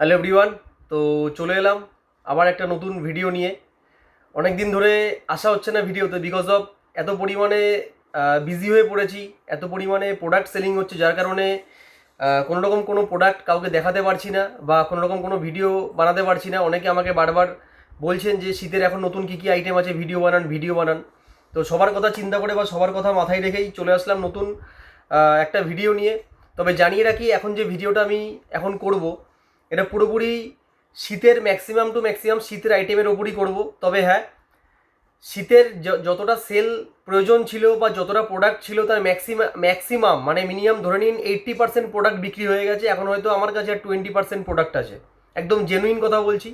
Hello everyone. তো চলে এলাম আবার একটা নতুন ভিডিও নিয়ে। অনেক দিন ধরে আসা হচ্ছে না ভিডিওতে, বিকজ অফ এত পরিমাণে বিজি হয়ে পড়েছি, এত পরিমাণে প্রোডাক্ট সেলিং হচ্ছে, যার কারণে কোনো রকম কোনো প্রোডাক্ট কাউকে দেখাতে পারছি না বা কোনো রকম কোনো ভিডিও বানাতে পারছি না। অনেকে আমাকে বারবার বলছেন যে শীতের এখন নতুন কী কী আইটেম আছে, ভিডিও বানান ভিডিও বানান। তো সবার কথা চিন্তা করে বা সবার কথা মাথায় রেখেই চলে আসলাম নতুন একটা ভিডিও নিয়ে। তবে জানিয়ে রাখি, এখন যে ভিডিওটা আমি এখন করব, এটা পুরোপুরি শীতের ম্যাক্সিমাম টু ম্যাক্সিমাম শীতের আইটেমের ওপরই করব। তবে হ্যাঁ, শীতের যতটা সেল প্রয়োজন ছিল বা যতটা প্রোডাক্ট ছিল তার ম্যাক্সিমাম মানে মিনিমাম ধরে নিন 80% প্রোডাক্ট বিক্রি হয়ে গেছে। এখন হয়তো আমার কাছে আর 20% প্রোডাক্ট আছে। একদম জেনুইন কথা বলছি।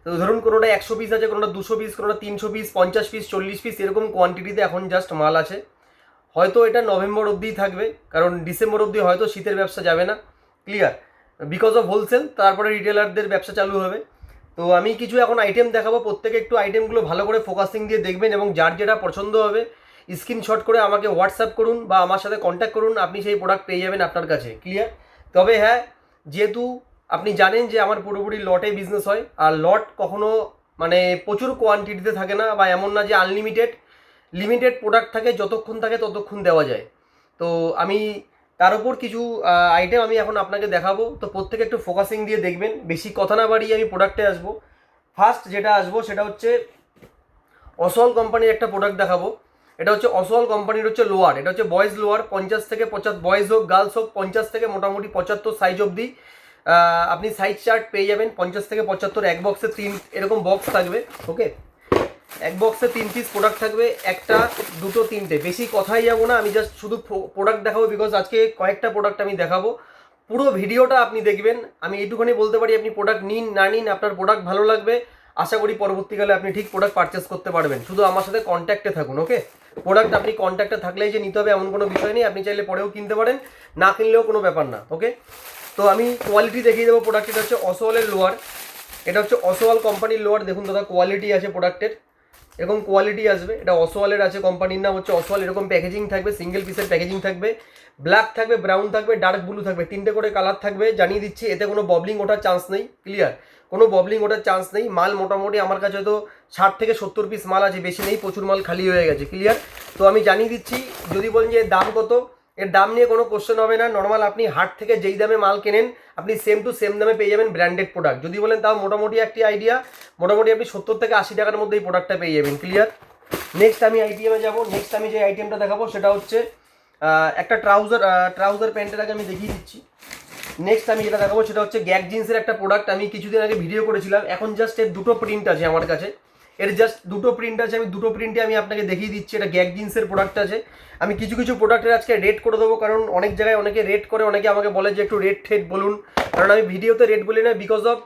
তো ধরুন কোনোটা 100 পিস আছে, কোনোটা 200 পিস, কোনোটা 300 পিস, 50 পিস, 40 পিস, এরকম কোয়ান্টিটিতে এখন জাস্ট মাল আছে। হয়তো এটা নভেম্বর অবধিই থাকবে, কারণ ডিসেম্বর অবধি হয়তো শীতের ব্যবসা যাবে না। ক্লিয়ার? বিকজ অফ হোলসেল, তারপরে রিটেলারদের ব্যবসা চালু হবে। তো আমি কিছু এখন আইটেম দেখাবো, প্রত্যেকে একটু আইটেমগুলো ভালো করে ফোকাসিং দিয়ে দেখবেন এবং যার যেটা পছন্দ হবে স্ক্রিনশট করে আমাকে হোয়াটসঅ্যাপ করুন বা আমার সাথে কন্ট্যাক্ট করুন, আপনি সেই প্রোডাক্ট পেয়ে যাবেন আপনার কাছে। ক্লিয়ার? তবে হ্যাঁ, যেহেতু আপনি জানেন যে আমার পুরোপুরি লটে বিজনেস হয়, আর লট কখনো মানে প্রচুর কোয়ান্টিটিতে থাকে না, বা এমন না যে আনলিমিটেড, লিমিটেড প্রোডাক্ট থাকে, যতক্ষণ থাকে ততক্ষণ দেওয়া যায়। তো আমি তার উপর কিছু আইটেম আমি এখন আপনাকে দেখাবো। তো প্রত্যেকে একটু ফোকাসিং দিয়ে দেখবেন, বেশি কথা না বাড়িয়ে আমি প্রোডাক্টে আসবো। ফার্স্ট যেটা আসবো সেটা হচ্ছে অসওয়াল কোম্পানির একটা প্রোডাক্ট দেখাবো। এটা হচ্ছে অসওয়াল কোম্পানির হচ্ছে লোয়ার। এটা হচ্ছে বয়েজ লোয়ার, 50 থেকে 75, বয়েজ হোক গার্লস হোক, 50 থেকে মোটামুটি 75 সাইজ অবধি আপনি সাইজ চার্ট পেয়ে যাবেন। 50 থেকে 75, এক বক্সে 3 এরকম বক্স থাকবে। ওকে, এক বক্সে 3 পিস প্রোডাক্ট থাকবে, একটা দুটো তিনটে। বেশি কথাই যাবো না, আমি জাস্ট শুধু প্রোডাক্ট দেখাবো, বিকজ আজকে কয়েকটা প্রোডাক্ট আমি দেখাবো। পুরো ভিডিওটা আপনি দেখবেন। আমি এইটুখানি বলতে পারি, আপনি প্রোডাক্ট নিন না নিন, আপনার প্রোডাক্ট ভালো লাগবে, আশা করি পরবর্তীকালে আপনি ঠিক প্রোডাক্ট পারচেস করতে পারবেন। শুধু আমার সাথে কন্ট্যাক্টে থাকুন। ওকে, প্রোডাক্ট আপনি কন্ট্যাক্টে থাকলেই যে নিতে হবে এমন কোনো বিষয় নেই, আপনি চাইলে পরেও কিনতে পারেন, না কিনলেও কোনো ব্যাপার না। ওকে, তো আমি কোয়ালিটি দেখিয়ে দেবো প্রোডাক্ট। এটা হচ্ছে অসওয়ালের লোয়ার, এটা হচ্ছে অসওয়াল কোম্পানির লোয়ার। দেখুন দাদা, কোয়ালিটি আছে প্রোডাক্টের, এরকম কোয়ালিটি আসবে। এটা অসওয়ালের আছে, কোম্পানির নাম হচ্ছে অসওয়াল। এরকম প্যাকেজিং থাকবে, সিঙ্গেল পিসের প্যাকেজিং থাকবে। ব্ল্যাক থাকবে, ব্রাউন থাকবে, ডার্ক ব্লু থাকবে, তিনটে করে কালার থাকবে। জানিয়ে দিচ্ছি, এতে কোনো ববলিং ওঠার চান্স নেই। ক্লিয়ার? কোনো ববলিং ওঠার চান্স নেই। মাল মোটামুটি আমার কাছে তো 60 থেকে 70 পিস মাল আছে, বেশি নেই, প্রচুর মাল খালি হয়ে গেছে। ক্লিয়ার? তো আমি জানিয়ে দিচ্ছি, যদি বলেন যে দাম কত, এর দাম নিয়ে কোনো কোশ্চেন হবে না। নর্মাল আপনি হাট থেকে যেই দামে মাল কেনেন, আপনি সেম টু সেম দামে পেয়ে যাবেন ব্র্যান্ডেড প্রোডাক্ট। যদি বলেন তাও মোটামুটি একটি আইডিয়া, মোটামুটি আপনি 70 থেকে 80 টাকার মধ্যে এই প্রোডাক্টটা পেয়ে যাবেন। ক্লিয়ার? নেক্সট আমি আইটেমে যাব। নেক্সট আমি যে আইটেমটা দেখাবো সেটা হচ্ছে একটা ট্রাউজার প্যান্টের আগে আমি দেখিয়ে দিচ্ছি। নেক্সট আমি যেটা দেখাবো সেটা হচ্ছে গ্যাগ জিন্সের একটা প্রোডাক্ট। আমি কিছুদিন আগে ভিডিও করেছিলাম, এখন জাস্ট এর দুটো প্রিন্ট আছে আমার কাছে। এর জাস্ট দুটো প্রিন্ট আছে, আমি দুটো প্রিন্টে আমি আপনাকে দেখিয়ে দিচ্ছি। এটা গ্যাগ জিন্সের প্রোডাক্ট আছে। আমি কিছু কিছু প্রোডাক্টের আজকে রেট করে দেবো, কারণ অনেক জায়গায় অনেকে রেট করে, অনেকে আমাকে বলে যে একটু রেট ঠেট বলুন। কারণ আমি ভিডিওতে রেট বলি না, বিকজ অফ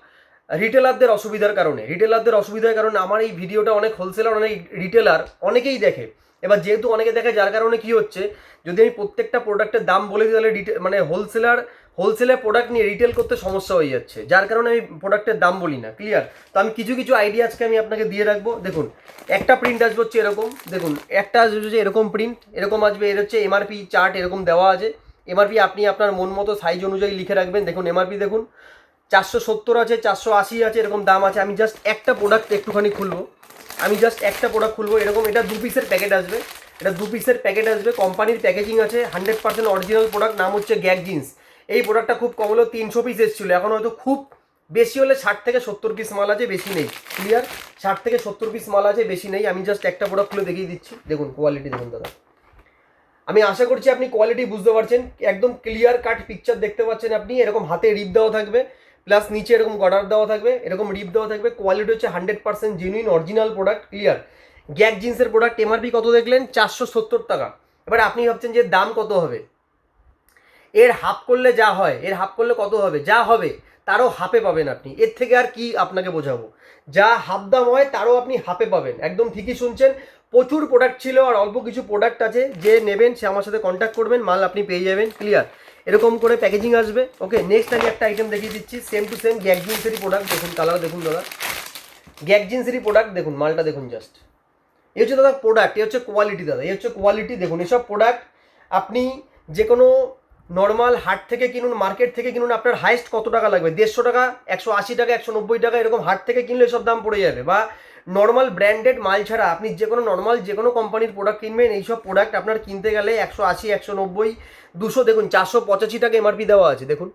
রিটেলারদের অসুবিধার কারণে। রিটেলারদের অসুবিধার কারণে আমার এই ভিডিওটা অনেক হোলসেলার, অনেক রিটেলার অনেকেই দেখে। এবার যেহেতু অনেকে দেখে, যার কারণে কি হচ্ছে, যদি আমি প্রত্যেকটা প্রোডাক্টের দাম বলে দিই তাহলে মানে হোলসেলের প্রোডাক্ট নিয়ে রিটেল করতে সমস্যা হয়ে যাচ্ছে, যার কারণে আমি প্রোডাক্টের দাম বলি না। ক্লিয়ার? তো আমি কিছু কিছু আইডিয়া আজকে আমি আপনাকে দিয়ে রাখবো। দেখুন, একটা প্রিন্ট আসবে হচ্ছে এরকম, দেখুন একটা আসবে হচ্ছে এরকম প্রিন্ট, এরকম আসবে। এর হচ্ছে এমআরপি চার্ট এরকম দেওয়া আছে। এমআরপি আপনি আপনার মন মতো সাইজ অনুযায়ী লিখে রাখবেন। দেখুন এমআরপি দেখুন 470 আছে, 480 আছে, এরকম দাম আছে। আমি জাস্ট একটা প্রোডাক্ট একটুখানি খুলবো, আমি জাস্ট একটা প্রোডাক্ট খুলবো। এরকম এটা 2 পিসের প্যাকেট আসবে, এটা 2 পিসের প্যাকেট আসবে। কোম্পানির প্যাকেজিং আছে, 100% অরিজিনাল প্রোডাক্ট, নাম হচ্ছে গ্যাগ জিন্স। এই প্রোডাক্টটা খুব কম হলেও 300 পিস এসেছিলো, এখন হয়তো খুব বেশি হলে 60 থেকে 70 পিস মাল আছে, বেশি নেই। ক্লিয়ার? 60 থেকে 70 পিস মাল আছে, বেশি নেই। আমি জাস্ট একটা প্রোডাক্ট খুলে দেখিয়ে দিচ্ছি। দেখুন কোয়ালিটি দেখুন দাদা, আমি আশা করছি আপনি কোয়ালিটি বুঝতে পারছেন। একদম ক্লিয়ার কাট পিকচার দেখতে পাচ্ছেন আপনি। এরকম হাতে রিপ দেওয়া থাকবে, প্লাস নিচে এরকম গর্ডার দেওয়া থাকবে, এরকম রিপ দেওয়া থাকবে। কোয়ালিটি হচ্ছে 100% genuine original product. Clear? Gag জিন্সের প্রোডাক্ট। এমআরপি কত দেখলেন? 470 টাকা। এবার আপনি ভাবছেন যে দাম কত হবে, এর হাফ করলে যা হয়, এর হাফ করলে কত হবে, যা হবে তারও হাফে পাবেন আপনি। এর থেকে আর কি আপনাকে বোঝাবো, যা হাফ দাম হয় তারও আপনি হাফে পাবেন। একদম ঠিকই শুনছেন। প্রচুর প্রোডাক্ট ছিল আর অল্প কিছু প্রোডাক্ট আছে, যে নেবেন সে আমার সাথে কন্ট্যাক্ট করবেন, মাল আপনি পেয়ে যাবেন। ক্লিয়ার? এরকম করে প্যাকেজিং আসবে। ওকে, নেক্সট আমি একটা আইটেম দেখিয়ে দিচ্ছি, সেম টু সেম গ্যাগ জিন্সেরই প্রোডাক্ট। দেখুন কালার দেখুন দাদা, গ্যাগ জিন্সেরই প্রোডাক্ট। দেখুন মালটা দেখুন জাস্ট, এই হচ্ছে দাদা প্রোডাক্ট, এই হচ্ছে কোয়ালিটি দাদা, এই হচ্ছে কোয়ালিটি। দেখুন এসব প্রোডাক্ট আপনি যে কোনো নর্মাল হাট থেকে কিনুন, মার্কেট থেকে কিনুন, আপনার হাইস্ট কত টাকা লাগবে? 150 টাকা, 180 টাকা, 190 টাকা, এরকম হাট থেকে কিনলে সব দাম পড়ে যাবে। বা নর্মাল ব্র্যান্ডেড মাল ছাড়া আপনি যে কোনো নর্মাল যে কোনো কোম্পানির প্রোডাক্ট কিনবেন, এইসব প্রোডাক্ট আপনার কিনতে গেলে 180, 190, 200, দেখুন 485 টাকা এমআরপি দেওয়া আছে। দেখুন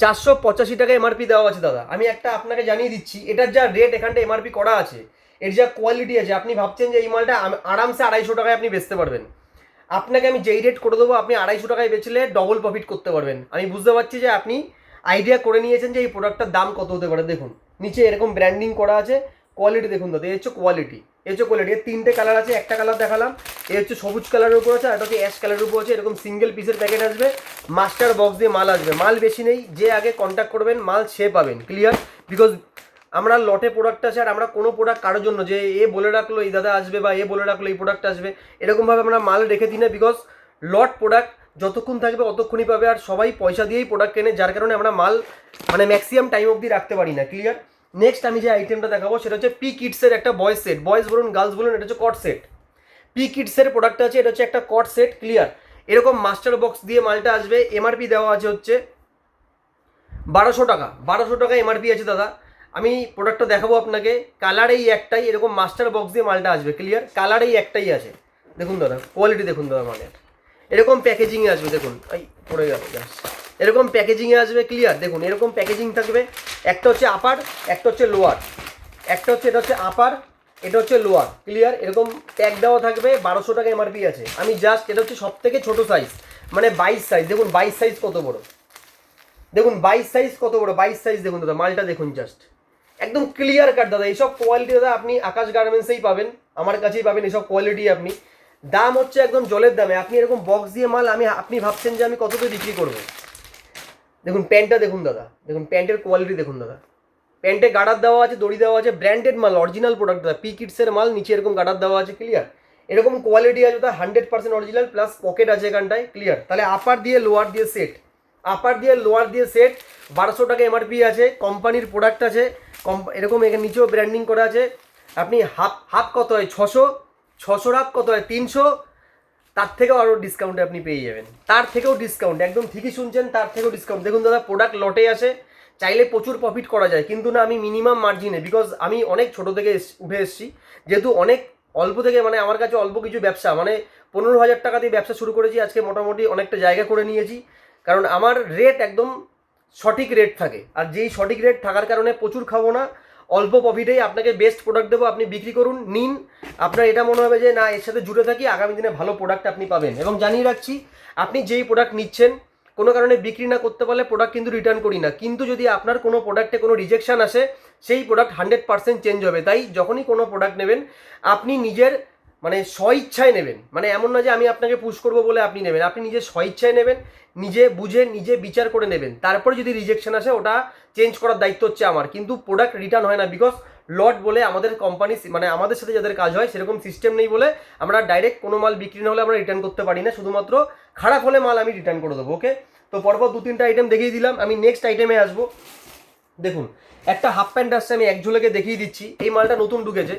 485 টাকা এমআরপি দেওয়া আছে দাদা। আমি একটা আপনাকে জানিয়ে দিচ্ছি, এটার যা রেট এখানটা এমআরপি করা আছে, এর যা কোয়ালিটি আছে, আপনি ভাবছেন যে এই মালটা আরামসে 250 টাকায় আপনি বেচতে পারবেন। আপনাকে আমি যেই রেট করে দেবো, আপনি 250 টাকায় বেচলে ডবল প্রফিট করতে পারবেন। আমি বুঝতে পারছি যে আপনি আইডিয়া করে নিয়েছেন যে এই প্রোডাক্টটার দাম কত হতে পারে। দেখুন নিচে এরকম ব্র্যান্ডিং করা আছে, কোয়ালিটি দেখুন দাদা, এই হচ্ছে কোয়ালিটি, এই হচ্ছে কোয়ালিটি। এর 3টে কালার আছে, একটা কালার দেখালাম, এই হচ্ছে সবুজ কালারের উপর আছে, আর এটা হচ্ছে অ্যাশ কালারের উপর আছে। এরকম সিঙ্গেল পিসের প্যাকেট আসবে, মাস্টার বক্স দিয়ে মাল আসবে। মাল বেশি নেই, যে আগে কন্ট্যাক্ট করবেন মাল সে পাবেন। ক্লিয়ার? বিকজ আমরা লটে প্রোডাক্ট আছে, আর আমরা কোনো প্রোডাক্ট কারোর জন্য যে এ বলে রাখলো এই দাদা আসবে, বা এ বলে রাখলো এই প্রোডাক্ট আসবে, এরকমভাবে আমরা মাল রেখে দিই না। বিকজ লট প্রোডাক্ট যতক্ষণ থাকবে অতক্ষণই পাবে, আর সবাই পয়সা দিয়েই প্রোডাক্ট কেনে, যার কারণে আমরা মাল মানে ম্যাক্সিমাম টাইম অবধি রাখতে পারি না। ক্লিয়ার? নেক্সট আমি যে আইটেমটা দেখাবো সেটা হচ্ছে পি কিডসের একটা বয়েজ সেট। বয়েজ বলুন গার্লস বলুন, এটা হচ্ছে কট সেট। পি কিডসের প্রোডাক্ট আছে, এটা হচ্ছে একটা কট সেট। ক্লিয়ার? এরকম মাস্টার বক্স দিয়ে মালটা আসবে। এমআরপি দেওয়া আছে হচ্ছে 1200 টাকা। 1200 টাকা এমআরপি আছে দাদা। আমি প্রোডাক্টটা দেখাবো আপনাকে। কালার এই একটাই, এরকম মাস্টার বক্স দিয়ে মালটা আসবে। ক্লিয়ার? কালার এই একটাই আছে। দেখুন দাদা কোয়ালিটি দেখুন দাদা, মানে এরকম প্যাকেজিংয়ে আসবে। দেখুন এই পড়ে গেল, এরকম প্যাকেজিংয়ে আসবে। ক্লিয়ার? দেখুন এরকম প্যাকেজিং থাকবে। একটা হচ্ছে আপার, একটা হচ্ছে লোয়ার, একটা হচ্ছে এটা হচ্ছে আপার, এটা হচ্ছে লোয়ার। ক্লিয়ার? এরকম প্যাক দেওয়া থাকবে। 1200 টাকা এমআরপি আছে। আমি জাস্ট, এটা হচ্ছে সব থেকে ছোটো সাইজ, মানে 22 সাইজ। দেখুন 22 সাইজ কত বড়, দেখুন 22 সাইজ কত বড়, 22 সাইজ দেখুন দাদা, মালটা দেখুন জাস্ট একদম ক্লিয়ার কাট দাদা। এইসব কোয়ালিটি দাদা আপনি আকাশ গার্মেন্টসেই পাবেন, আমার কাছেই পাবেন এইসব কোয়ালিটি। আপনি দাম হচ্ছে একদম জলের দামে। আপনি এরকম বক্স দিয়ে মাল আপনি ভাবছেন যে আমি কততে বিক্রি করবো। দেখুন প্যান্টটা দেখুন দাদা, দেখুন প্যান্টের কোয়ালিটি দেখুন দাদা। প্যান্টে গার্ডার দেওয়া আছে, দড়ি দেওয়া আছে, ব্র্যান্ডেড মাল, অরিজিনাল প্রোডাক্ট দাদা। পি কিডসের মাল, নিচে এরকম গার্ডার দেওয়া আছে। ক্লিয়ার? এরকম কোয়ালিটি আছে দাদা, 100% অরিজিনাল, প্লাস পকেট আছে এখানটায়। ক্লিয়ার? তাহলে আপার দিয়ে লোয়ার দিয়ে সেট, আপার দিয়ে লোয়ার দিয়ে সেট, 1200 টাকা এমআরপি আছে। কোম্পানির প্রোডাক্ট আছে, এরকম এখানে নিচেও ব্র্যান্ডিং করা আছে। আপনি হাফ কত হয়? 600, 600 হাফ কত হয়? 300। তার থেকেও আরও ডিসকাউন্টে আপনি পেয়ে যাবেন, তার থেকেও ডিসকাউন্ট, একদম ঠিকই শুনছেন, তার থেকেও ডিসকাউন্ট। দেখুন দাদা প্রোডাক্ট লটে আসে, চাইলে প্রচুর প্রফিট করা যায়, কিন্তু না, আমি মিনিমাম মার্জিনে, বিকজ আমি অনেক ছোটো থেকে উঠে এসেছি, যেহেতু অনেক অল্প থেকে, মানে আমার কাছে অল্প কিছু ব্যবসা, মানে 15,000 টাকা দিয়ে ব্যবসা শুরু করেছি, আজকে মোটামুটি অনেকটা জায়গা করে নিয়েছি। কারণ আমার রেট একদম সঠিক রেট থাকে, আর যেই সঠিক রেট থাকার কারণে প্রচুর খাবো না, অল্প প্রফিটেই আপনাকে বেস্ট প্রোডাক্ট দেবো। আপনি বিক্রি করুন, নিন, আপনার এটা মনে হবে যে না এর সাথে জুড়ে থাকি, আগামী দিনে ভালো প্রোডাক্ট আপনি পাবেন। এবং জানিয়ে রাখছি, আপনি যেই প্রোডাক্ট নিচ্ছেন কোনো কারণে বিক্রি না করতে পারলে প্রোডাক্ট কিন্তু রিটার্ন করি না। কিন্তু যদি আপনার কোনো প্রোডাক্টে কোনো রিজেকশন আসে, সেই প্রোডাক্ট 100% চেঞ্জ হবে। তাই যখনই কোনো প্রোডাক্ট নেবেন আপনি নিজের মানে স্বইচ্ছায় নেবেন, মানে এমন না যে আমি আপনাকে পুশ করবো বলে আপনি নেবেন, আপনি নিজের স্বইচ্ছায় নেবেন, নিজে বুঝে নিজে বিচার করে নেবেন। তারপরে যদি রিজেকশন আসে ওটা চেঞ্জ করার দায়িত্ব হচ্ছে আমার, কিন্তু প্রোডাক্ট রিটার্ন হয় না। বিকজ লট বলে আমাদের কোম্পানি, মানে আমাদের সাথে যাদের কাজ হয় সেরকম সিস্টেম নেই বলে আমরা ডাইরেক্ট কোনো মাল বিক্রি না হলে আমরা রিটার্ন করতে পারি না, শুধুমাত্র খারাপ হলে মাল আমি রিটার্ন করে দেবো। ওকে, তো পরপর 2-3টা আইটেম দেখিয়ে দিলাম, আমি নেক্সট আইটেমে আসবো। দেখুন একটা হাফ প্যান্ট আসছে, আমি এক ঝোলেকে দেখিয়ে দিচ্ছি। এই মালটা নতুন ঢুকেছে,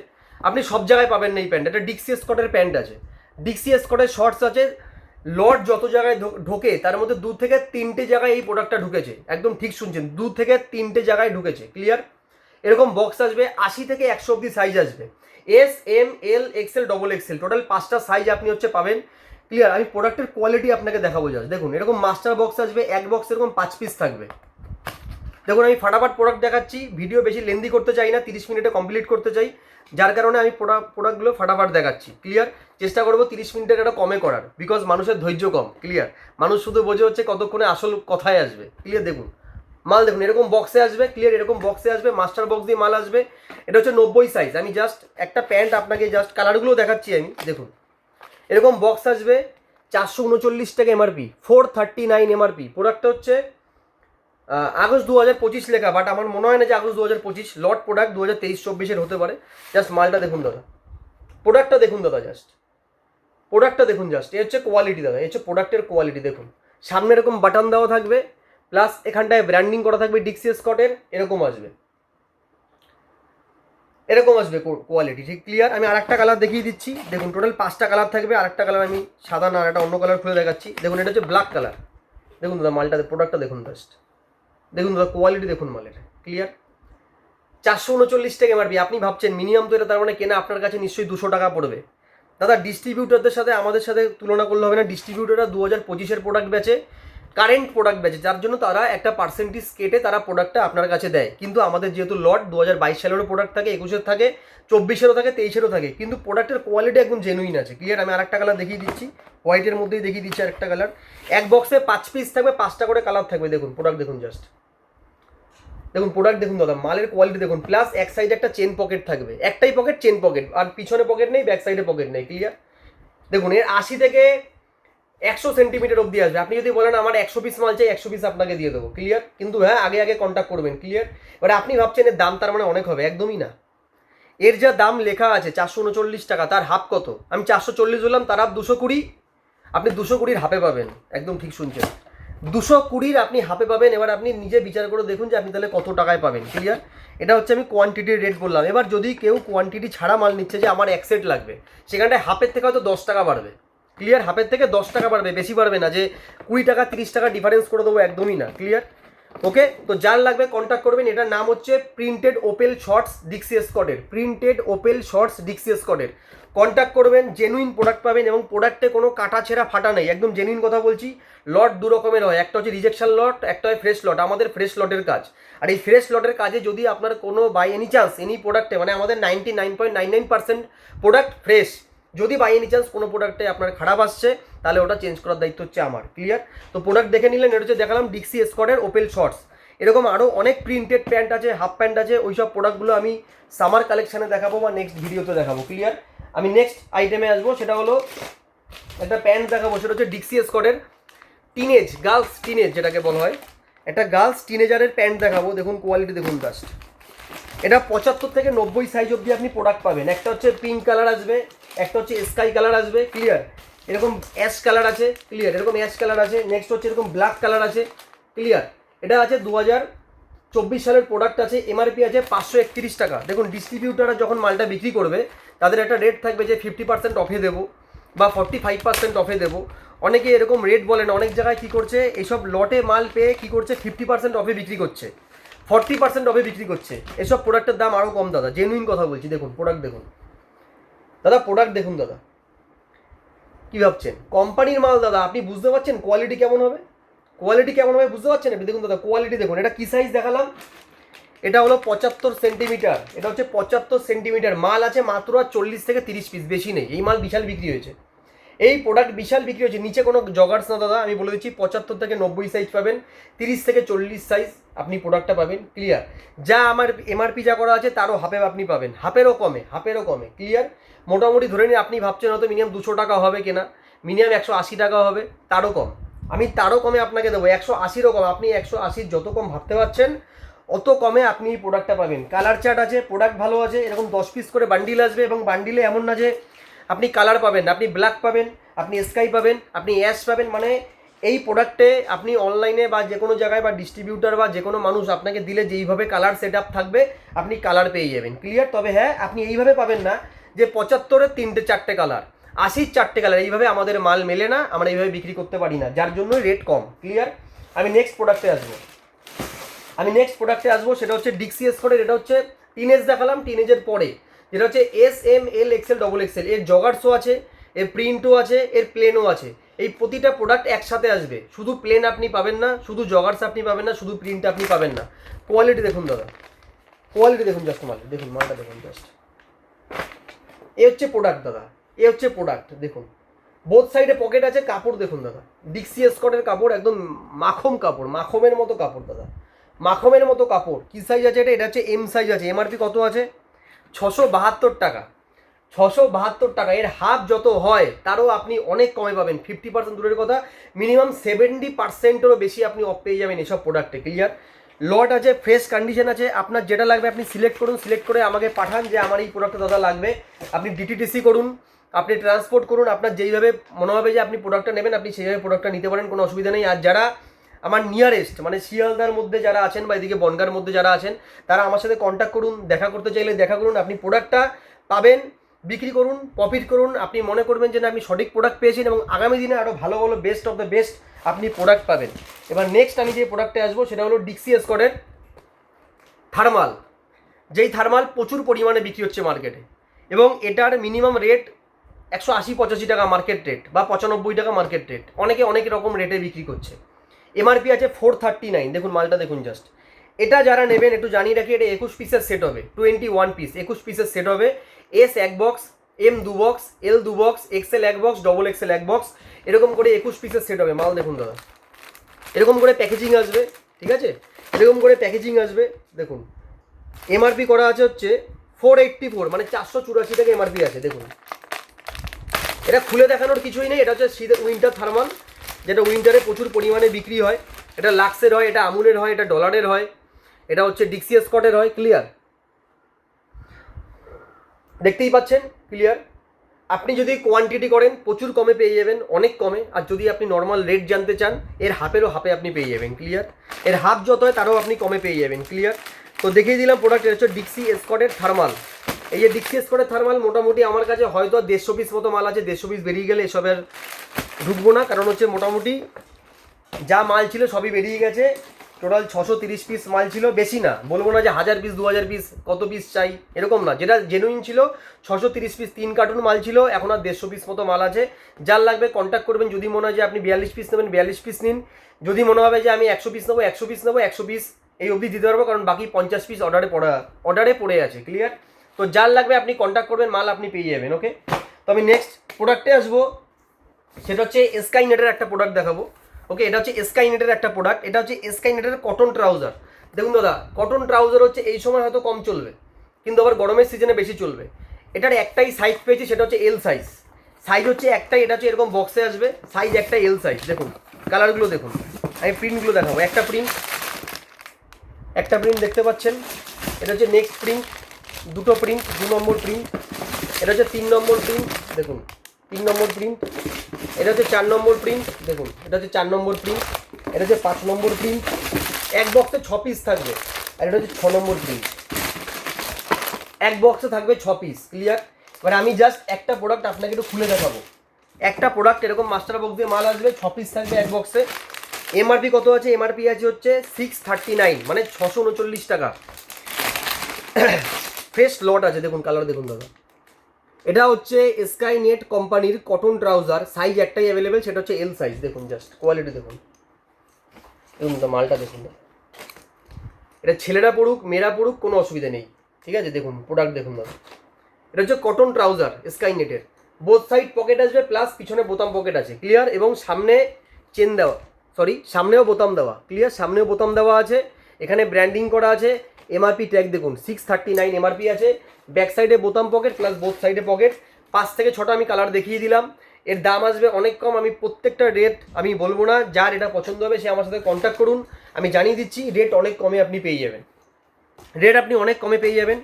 আপনি সব জায়গায় পাবেন না এই প্যান্ট। এটা ডিক্সি স্কটের প্যান্ট আছে, ডিক্সি স্কটের শর্টস আছে। লট যত জায়গায় ঢোকে তার মধ্যে 2 থেকে 3টে জায়গায় এই প্রোডাক্টটা ঢুকেছে, একদম ঠিক শুনছেন, 2 থেকে 3টে জায়গায় ঢুকেছে। ক্লিয়ার? এরকম বক্স আসবে, 80 থেকে 100 অব্দি সাইজ আসবে, এস, এম, এল, এক্সেল, ডবল এক্সেল, টোটাল 5টা সাইজ আপনি হচ্ছে পাবেন। ক্লিয়ার? আমি প্রোডাক্টের কোয়ালিটি আপনাকে দেখাবো জাস্ট। দেখুন এরকম মাস্টার বক্স আসবে, এক বক্স এরকম 5 পিস থাকবে। দেখুন আমি ফাটাফাট প্রোডাক্ট দেখাচ্ছি, ভিডিও বেশি লেন্দি করতে চাই না, 30 মিনিটে কমপ্লিট করতে চাই, যার কারণে আমি প্রোডাক্টগুলো ফাটাফাট দেখাচ্ছি। ক্লিয়ার? চেষ্টা করবো 30 মিনিটের একটা কমে করার, বিকজ মানুষের ধৈর্য কম। ক্লিয়ার? মানুষ শুধু বোঝে হচ্ছে কতক্ষণে আসল কথায় আসবে। ক্লিয়ার? দেখুন মাল দেখুন এরকম বক্সে আসবে। ক্লিয়ার? এরকম বক্সে আসবে, মাস্টার বক্স দিয়ে মাল আসবে। এটা হচ্ছে 90 সাইজ। আমি জাস্ট একটা প্যান্ট আপনাকে জাস্ট কালারগুলো দেখাচ্ছি আমি। দেখুন এরকম বক্স আসবে, 439 টাকা এমআরপি, 439 এমআরপি। প্রোডাক্টটা হচ্ছে আগস্ট 2025 লেখা, বাট আমার মনে হয় না যে আগস্ট 2025, লট প্রোডাক্ট 2023-24 হতে পারে। জাস্ট মালটা দেখুন দাদা, প্রোডাক্টটা দেখুন দাদা, জাস্ট প্রোডাক্টটা দেখুন জাস্ট, এ হচ্ছে কোয়ালিটি দাদা, এ হচ্ছে প্রোডাক্টের কোয়ালিটি। দেখুন সামনে এরকম বাটন দেওয়া থাকবে, প্লাস এখানটায় ব্র্যান্ডিং করা থাকবে ডিক্সি স্কটের, এরকম আসবে, এরকম আসবে কোয়ালিটি। ঠিক? ক্লিয়ার? আমি আরেকটা কালার দেখিয়ে দিচ্ছি। দেখুন টোটাল 5টা কালার থাকবে, আরেকটা কালার আমি সাদা না, একটা অন্য কালার খুলে দেখাচ্ছি। দেখুন এটা হচ্ছে ব্ল্যাক কালার, দেখুন দাদা মালটা, প্রোডাক্টটা দেখুন জাস্ট, দেখুন দাদা কোয়ালিটি দেখুন মালের, ক্লিয়ার। 439 টাকা এমআরপি। আপনি ভাবছেন মিনিমাম তো এটা তার মানে কেনা আপনার কাছে নিশ্চয়ই 200 টাকা পড়বে। দাদা ডিস্ট্রিবিউটরদের সাথে আমাদের সাথে তুলনা করলে হবে না। ডিস্ট্রিবিউটররা 2025-এর প্রোডাক্ট বেচে, কারেন্ট প্রোডাক্ট বেচে, যার জন্য তারা একটা পার্সেন্টেজ কেটে তারা প্রোডাক্টটা আপনার কাছে দেয়। কিন্তু আমাদের যেহেতু লট 2022 সালেরও প্রোডাক্ট থাকে, 21-এর থাকে, 24-এরও থাকে, 23-এরও থাকে, কিন্তু প্রোডাক্টের কোয়ালিটি একদম জেনুইন আছে, ক্লিয়ার। আমি আরেকটা কালার দেখিয়ে দিচ্ছি, হোয়াইটের মধ্যেই দেখিয়ে দিচ্ছি আরেকটা কালার। এক বক্সে 5 পিস থাকবে, 5টা করে কালার থাকবে। দেখুন প্রোডাক্ট দেখুন জাস্ট, দেখুন প্রোডাক্ট দেখুন দাদা, মালের কোয়ালিটি দেখুন। প্লাস এক সাইডে একটা চেন পকেট থাকবে, একটাই পকেট, চেন পকেট, আর পিছনে পকেট নেই, ব্যাক সাইডে পকেট নেই, ক্লিয়ার। দেখুন এর 80 থেকে 100 সেন্টিমিটার অবধি আসবে। আপনি যদি বলেন আমার 100 পিস মাল চাই, 100 পিস আপনাকে দিয়ে দেবো, ক্লিয়ার। কিন্তু হ্যাঁ আগে আগে কন্ট্যাক্ট করবেন, ক্লিয়ার। এবারে আপনি ভাবছেন এর দাম তার মানে অনেক হবে, একদমই না। এর যা দাম লেখা আছে 439 টাকা, তার হাফ কত? আমি 440 বললাম, তার হাফ 220। আপনি 220-র হাফে পাবেন, একদম ঠিক শুনছেন, 220-র আপনি হাফে পাবেন। এবার আপনি নিজে বিচার করে দেখুন যে আপনি তাহলে কত টাকায় পাবেন, ক্লিয়ার। এটা হচ্ছে আমি কোয়ান্টিটির রেট বললাম। এবার যদি কেউ কোয়ান্টিটি ছাড়া মাল নিচ্ছে, যে আমার 1 সেট লাগবে, সেখানটায় হাফের থেকে হয়তো 10 টাকা বাড়বে, ক্লিয়ার। হাফের থেকে 10 টাকা বাড়বে, বেশি বাড়বে না যে 20 টাকা 30 টাকা ডিফারেন্স করে দেবো, একদমই না, ক্লিয়ার। ওকে, তো যার লাগবে কন্ট্যাক্ট করবেন। এটার নাম হচ্ছে প্রিন্টেড ওপেল শর্টস ডিক্সি স্কটের, প্রিন্টেড ওপেল শর্টস ডিক্সি স্কটের। কন্ট্যাক্ট করবেন, জেনুইন প্রোডাক্ট পাবেন, এবং প্রোডাক্টে কোনো কাটা ছেঁড়া ফাটা নেই, একদম জেনুইন কথা বলছি। লট দু রকমের হয়, একটা হচ্ছে রিজেকশন লট, একটা হয় ফ্রেশ লট। আমাদের ফ্রেশ লটের কাজ। আর এই ফ্রেশ লটের কাজে যদি আপনার কোনো বাই এনি চান্স এনি প্রোডাক্টে, মানে আমাদের 99.99% প্রোডাক্ট ফ্রেশ, যদি বাই এনি চান্স কোনো প্রোডাক্টে আপনার খারাপ আসছে, তাহলে ওটা চেঞ্জ করার দায়িত্ব হচ্ছে আমার, ক্লিয়ার। তো প্রোডাক্ট দেখে নিলেন, এটা হচ্ছে দেখালাম ডিক্সি স্কটের ওপেল শর্টস। এরকম আরও অনেক প্রিন্টেড প্যান্ট আছে, হাফ প্যান্ট আছে, ওই সব প্রোডাক্টগুলো আমি সামার কালেকশানে দেখাবো বা নেক্সট ভিডিওতে দেখাবো, ক্লিয়ার। আমি নেক্সট আইটেমে আসবো, সেটা হলো একটা প্যান্ট দেখাবো, সেটা হচ্ছে ডিক্সি স্কটের টিনেজ, গার্লস টিনেজ যেটাকে বলা হয়, একটা গার্লস টিনেজারের প্যান্ট দেখাবো। দেখুন কোয়ালিটি দেখুন জাস্ট, এটা 75 থেকে 90 সাইজ অবধি আপনি প্রোডাক্ট পাবেন। একটা হচ্ছে পিঙ্ক কালার আসবে, একটা হচ্ছে স্কাই কালার আসবে, ক্লিয়ার। এরকম অ্যাশ কালার আছে, ক্লিয়ার, এরকম অ্যাশ কালার আছে। নেক্সট হচ্ছে এরকম ব্ল্যাক কালার আছে, ক্লিয়ার। এটা আছে 2024 সালের প্রোডাক্ট আছে, এমআরপি আছে 531 টাকা। দেখুন ডিস্ট্রিবিউটাররা যখন মালটা বিক্রি করবে, তাদের একটা রেট থাকবে যে 50% অফে দেবো বা 45% অফে দেবো। অনেকে এরকম রেট বলে না, অনেক জায়গায় কী করছে, এইসব লটে মাল পেয়ে কী করছে, 50% অফে বিক্রি করছে, 40% অফে বিক্রি করছে। এসব প্রোডাক্টের দাম আরও কম দাদা, জেনুইন কথা বলছি। দেখুন প্রোডাক্ট দেখুন দাদা, প্রোডাক্ট দেখুন দাদা। কী ভাবছেন কোম্পানির মাল দাদা, আপনি বুঝতে পারছেন কোয়ালিটি কেমন হবে? কোয়ালিটি কেমন হবে বুঝতে পারছেন আপনি? দেখুন দাদা কোয়ালিটি দেখুন। এটা কী সাইজ দেখালাম, এটা হলো 75 সেন্টিমিটার। এটা হচ্ছে 75 সেন্টিমিটার। মাল আছে মাত্র 40 থেকে 30 পিস, বেশি নেই। এই মাল বিশাল বিক্রি হয়েছে, এই প্রোডাক্ট বিশাল বিক্রি হচ্ছে। নিচে কোনো জগার্স না দাদা, আমি বলে দিচ্ছি 75 থেকে 90 সাইজ পাবেন, 30 থেকে 40 সাইজ আপনি প্রোডাক্টটা পাবেন, ক্লিয়ার। যা আমার এমআরপি যা করা আছে তারও হাফে আপনি পাবেন, হাফেরও কমে, হাফেরও কমে, ক্লিয়ার। মোটামুটি ধরে নিন আপনি ভাবছেন হয়তো মিনিমাম 200 টাকা হবে কেনা, মিনিমাম 180 টাকা হবে, তারও কম। আমি তারও কমে আপনাকে দেবো, 180-ও কম। আপনি 180 যত কম ভাবতে পারছেন অত কমে আপনি এই প্রোডাক্টটা পাবেন। কালার চার্ট আছে, প্রোডাক্ট ভালো আছে, এরকম 10 পিস করে বান্ডিল আসবে, এবং বান্ডিলে এমন না যে আপনি কালার পাবেন, আপনি ব্ল্যাক পাবেন, আপনি স্কাই পাবেন, আপনি অ্যাশ পাবেন। মানে এই প্রোডাক্টে আপনি অনলাইনে বা যে কোনো জায়গায় বা ডিস্ট্রিবিউটার বা যে কোনো মানুষ আপনাকে দিলে যেইভাবে কালার সেট আপ থাকবে, আপনি কালার পেয়ে যাবেন, ক্লিয়ার। তবে হ্যাঁ আপনি এইভাবে পাবেন না যে 75-এর 3টে 4টে কালার, 80-র 4টে কালার, এইভাবে আমাদের মাল মেলে না, আমরা এইভাবে বিক্রি করতে পারি না, যার জন্যই রেট কম, ক্লিয়ার। আমি নেক্সট প্রোডাক্টে আসবো, সেটা হচ্ছে ডিক্সি স্কটের। এটা হচ্ছে টিনেজ দেখালাম, টিনেজের পরে যেটা হচ্ছে SML XL XXL। এর জগার্সও আছে, এর প্রিন্টও আছে, এর প্লেনও আছে। এই প্রতিটা প্রোডাক্ট একসাথে আসবে, শুধু প্লেন আপনি পাবেন না, শুধু জগার্স আপনি পাবেন না, শুধু প্রিন্ট আপনি পাবেন না। কোয়ালিটি দেখুন দাদা, কোয়ালিটি দেখুন জাস্ট, মাল দেখুন, মালটা দেখুন জাস্ট। এ হচ্ছে প্রোডাক্ট দাদা, এ হচ্ছে প্রোডাক্ট দেখুন। বোথ সাইডে পকেট আছে, কাপড় দেখুন দাদা, ডিক্সি স্কটের কাপড়, একদম মাখন কাপড়, মাখমের মতো কাপড় দাদা, মাখমের মতো কাপড়। কী সাইজ আছে এটা? এটা হচ্ছে এম সাইজ আছে। এমআরপি কত আছে? 672 টাকা, 672 টাকা। এর হাফ যত হয় তারও আপনি অনেক কমে পাবেন, 50% দূরের কথা, মিনিমাম 70%-এরও বেশি আপনি অফ পেয়ে যাবেন এসব প্রোডাক্টে, ক্লিয়ার। লট আছে, ফ্রেশ কন্ডিশন আছে। আপনার যেটা লাগবে আপনি সিলেক্ট করুন, সিলেক্ট করে আমাকে পাঠান যে আমার এই প্রোডাক্টটা দাদা লাগবে। আপনি ডিটিডিসি করুন, আপনি ট্রান্সপোর্ট করুন, আপনার যেইভাবে মনে হবে যে আপনি প্রোডাক্টটা নেবেন, আপনি সেইভাবে প্রোডাক্টটা নিতে পারেন, কোনো অসুবিধা নেই। আর যারা আমার নিয়ারেস্ট মানে শিয়ালদার মধ্যে যারা আছেন বা এদিকে বনগার মধ্যে যারা আছেন, তারা আমার সাথে কন্ট্যাক্ট করুন, দেখা করতে চাইলে দেখা করুন। আপনি প্রোডাক্টটা পাবেন বিক্রি করুন, প্রফিট করুন। আপনি মনে করবেন যে না আপনি সঠিক প্রোডাক্ট পেয়েছেন এবং আগামী দিনে আরও ভালো ভালো বেস্ট অফ দ্য বেস্ট আপনি প্রোডাক্ট পাবেন। এবার নেক্সট আমি যে প্রোডাক্টে আসবো সেটা হলো ডিক্সি এসকর্টের থার্মাল, যেই থার্মাল প্রচুর পরিমাণে বিক্রি হচ্ছে মার্কেটে এবং এটার মিনিমাম রেট 180-85 টাকা মার্কেট রেট বা 95 টাকা মার্কেট রেট, অনেকে অনেক রকম রেটে বিক্রি করছে। এমআরপি আছে 439। দেখুন মালটা দেখুন জাস্ট। এটা যারা নেবেন একটু জানিয়ে রাখি, এটা 21 পিসের সেট হবে, 21 পিস 21 পিসের সেট হবে। S 1 box, M 2 box, L 2 box, XL 1 box, double XL 1 box, এরকম করে 21 পিসের সেট হবে। মাল দেখুন দাদা, এরকম করে প্যাকেজিং আসবে, ঠিক আছে, এরকম করে প্যাকেজিং আসবে। দেখুন এমআরপি করা আছে হচ্ছে 484, মানে 484 টাকা এমআরপি আছে। দেখুন এটা খুলে দেখানোর কিছুই নেই। এটা হচ্ছে শীতের উইন্টার থার্মাল, যেটা উইন্টারে প্রচুর পরিমাণে বিক্রি হয়। এটা লাক্সের হয়, এটা আমুলের হয়, এটা ডলারের হয়, এটা হচ্ছে ডিক্সি এসকর্টের হয়। ক্লিয়ার, দেখতেই পাচ্ছেন ক্লিয়ার। আপনি যদি কোয়ান্টিটি করেন প্রচুর কমে পেয়ে যাবেন, অনেক কমে। আর যদি আপনি নর্মাল রেট জানতে চান এর হাফেরও হাফে আপনি পেয়ে যাবেন। ক্লিয়ার, এর হাফ যত হয় তারও আপনি কমে পেয়ে যাবেন। ক্লিয়ার, তো দেখিয়ে দিলাম প্রোডাক্ট। এটা হচ্ছে ডিক্সি এসকর্টের থার্মাল। এই যে ডিক্সি এসকর্টের থার্মাল মোটামুটি আমার কাছে হয়তো 150 পিস মতো মাল আছে। 150 পিস বেরিয়ে গেলে এসবের ঢুকবো না, কারণ হচ্ছে মোটামুটি যা মাল ছিল সবই বেরিয়ে গেছে। টোটাল 630 পিস মাল ছিল, বেশি না। বলবো না যে 1000 পিস 2000 পিস কত পিস চাই, এরকম না। যেটা জেনুইন ছিল 630 পিস 3 কার্টুন মাল ছিল, এখন আর 150 পিস মতো মাল আছে। যার লাগবে কন্ট্যাক্ট করবেন। যদি মনে হয় যে আপনি 42 পিস নেবেন 42 পিস নিন, যদি মনে হবে যে আমি 100 পিস নেবো 100 পিস নেবো 100 পিস এই অবধি দিতে পারবো, কারণ বাকি 50 পিস অর্ডারে পড়ে আছে। ক্লিয়ার, তো যার লাগবে আপনি কন্ট্যাক্ট করবেন, মাল আপনি পেয়ে যাবেন। ওকে, তো আমি নেক্সট প্রোডাক্টে আসবো, সেটা হচ্ছে স্কাইনেটের একটা প্রোডাক্ট দেখাবো। ওকে, এটা হচ্ছে স্কাইনেটের একটা প্রোডাক্ট। এটা হচ্ছে স্কাইনেটের কটন ট্রাউজার। দেখুন দাদা, কটন ট্রাউজার হচ্ছে এই সময় হয়তো কম চলবে, কিন্তু আবার গরমের সিজনে বেশি চলবে। এটার একটাই সাইজ পেয়েছি, সেটা হচ্ছে এল সাইজ। সাইজ হচ্ছে একটাই, এটা হচ্ছে এরকম বক্সে আসবে, সাইজ একটা এল সাইজ। দেখুন কালারগুলো দেখুন, আমি প্রিন্টগুলো দেখাবো। একটা প্রিন্ট দেখতে পাচ্ছেন, এটা হচ্ছে নেক্সট প্রিন্ট, দুটো প্রিন্ট, 2 নম্বর প্রিন্ট। এটা হচ্ছে 3 নম্বর প্রিন্ট, দেখুন 3 নম্বর প্রিন্ট। এটা হচ্ছে 4 নম্বর প্রিন্ট, দেখুন এটা হচ্ছে 4 নম্বর প্রিন্ট। এটা হচ্ছে 5 নম্বর প্রিন্ট। এক বক্সে 6 পিস থাকবে। আর এটা হচ্ছে 6 নম্বর প্রিন্ট, এক বক্সে থাকবে 6 পিস। ক্লিয়ার, এবার আমি জাস্ট একটা প্রোডাক্ট আপনাকে একটু খুলে দেখাবো। একটা প্রোডাক্ট এরকম মাস্টার বক্স দিয়ে মাল আসবে, 6 পিস থাকবে এক বক্সে। এমআরপি কত আছে? এমআরপি আছে হচ্ছে 639, মানে 639 টাকা। ফ্রেশ লট আছে, দেখুন কালার দেখুন দাদা। এটা হচ্ছে স্কাইনেট কোম্পানির কটন ট্রাউজার, সাইজ একটাই অ্যাভেলেবেল, সেটা হচ্ছে এল সাইজ। দেখুন জাস্ট কোয়ালিটি দেখুন, দেখুন তো মালটা দেখুন। এটা ছেলেরা পড়ুক মেয়েরা পড়ুক কোনো অসুবিধা নেই, ঠিক আছে। দেখুন প্রোডাক্ট দেখুন দাদা, এটা হচ্ছে কটন ট্রাউজার স্কাইনেটের। বোথ সাইড পকেট আসবে, প্লাস পিছনে বোতাম পকেট আছে। ক্লিয়ার, এবং সামনে চেন দেওয়া, সামনেও বোতাম দেওয়া। ক্লিয়ার, সামনেও বোতাম দেওয়া আছে, এখানে ব্র্যান্ডিং করা আছে। এমআরপি ট্যাগ দেখুন 639 এমআরপি আছে। ব্যাক সাইডে বোতাম পকেট প্লাস বোথ সাইডে পকেট। 5 থেকে 6টা আমি কালার দেখিয়ে দিলাম। এর দাম আসবে অনেক কম, আমি প্রত্যেকটা রেট আমি বলবো না। যার এটা পছন্দ হবে সে আমার সাথে কন্ট্যাক্ট করুন, আমি জানিয়ে দিচ্ছি রেট অনেক কমে আপনি পেয়ে যাবেন। রেট আপনি অনেক কমে পেয়ে যাবেন,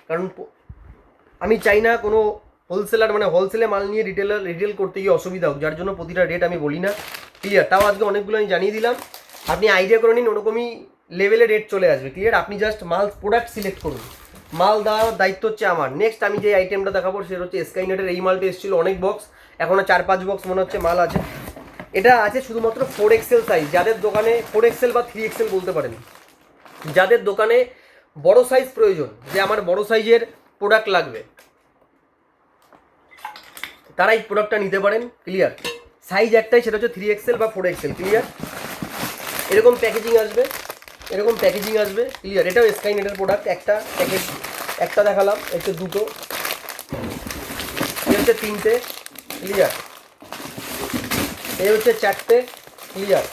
কারণ আমি চাই না কোনো হোলসেলার মানে হোলসেলে মাল নিয়ে রিটেল করতে গিয়ে অসুবিধা হোক, যার জন্য প্রতিটা রেট আমি বলি না। ক্লিয়ার, তাও আজকে অনেকগুলো আমি জানিয়ে দিলাম, আপনি আইডিয়া করে নিন, ওরকমই লেভেলে রেট চলে আসবে। ক্লিয়ার, আপনি জাস্ট মাল প্রোডাক্ট সিলেক্ট করুন, মাল দেওয়ার দায়িত্ব হচ্ছে আমার। নেক্সট আমি যে আইটেমটা দেখাবো সেটা হচ্ছে স্কাইনেটের। এই মালটা এসেছিলো অনেক বক্স, এখনও 4-5 বক্স মনে হচ্ছে মাল আছে। এটা আছে শুধুমাত্র 4XL সাইজ। যাদের দোকানে 4XL বা 3XL বলতে পারেন, যাদের দোকানে বড় সাইজ প্রয়োজন, যে আমার বড় সাইজের প্রোডাক্ট লাগবে, তারা এই প্রোডাক্টটা নিতে পারেন। ক্লিয়ার, সাইজ একটাই, সেটা হচ্ছে 3XL বা 4XL। ক্লিয়ার, এরকম প্যাকেজিং আসবে, এরকম প্যাকেজিং আসবে। ক্লিয়ার, এটাও স্কাইনেটের প্রোডাক্ট। একটা প্যাকেজ, একটা দেখালাম, হচ্ছে দুটো, এই হচ্ছে 3টে। ক্লিয়ার, এই হচ্ছে 4টে। ক্লিয়ার,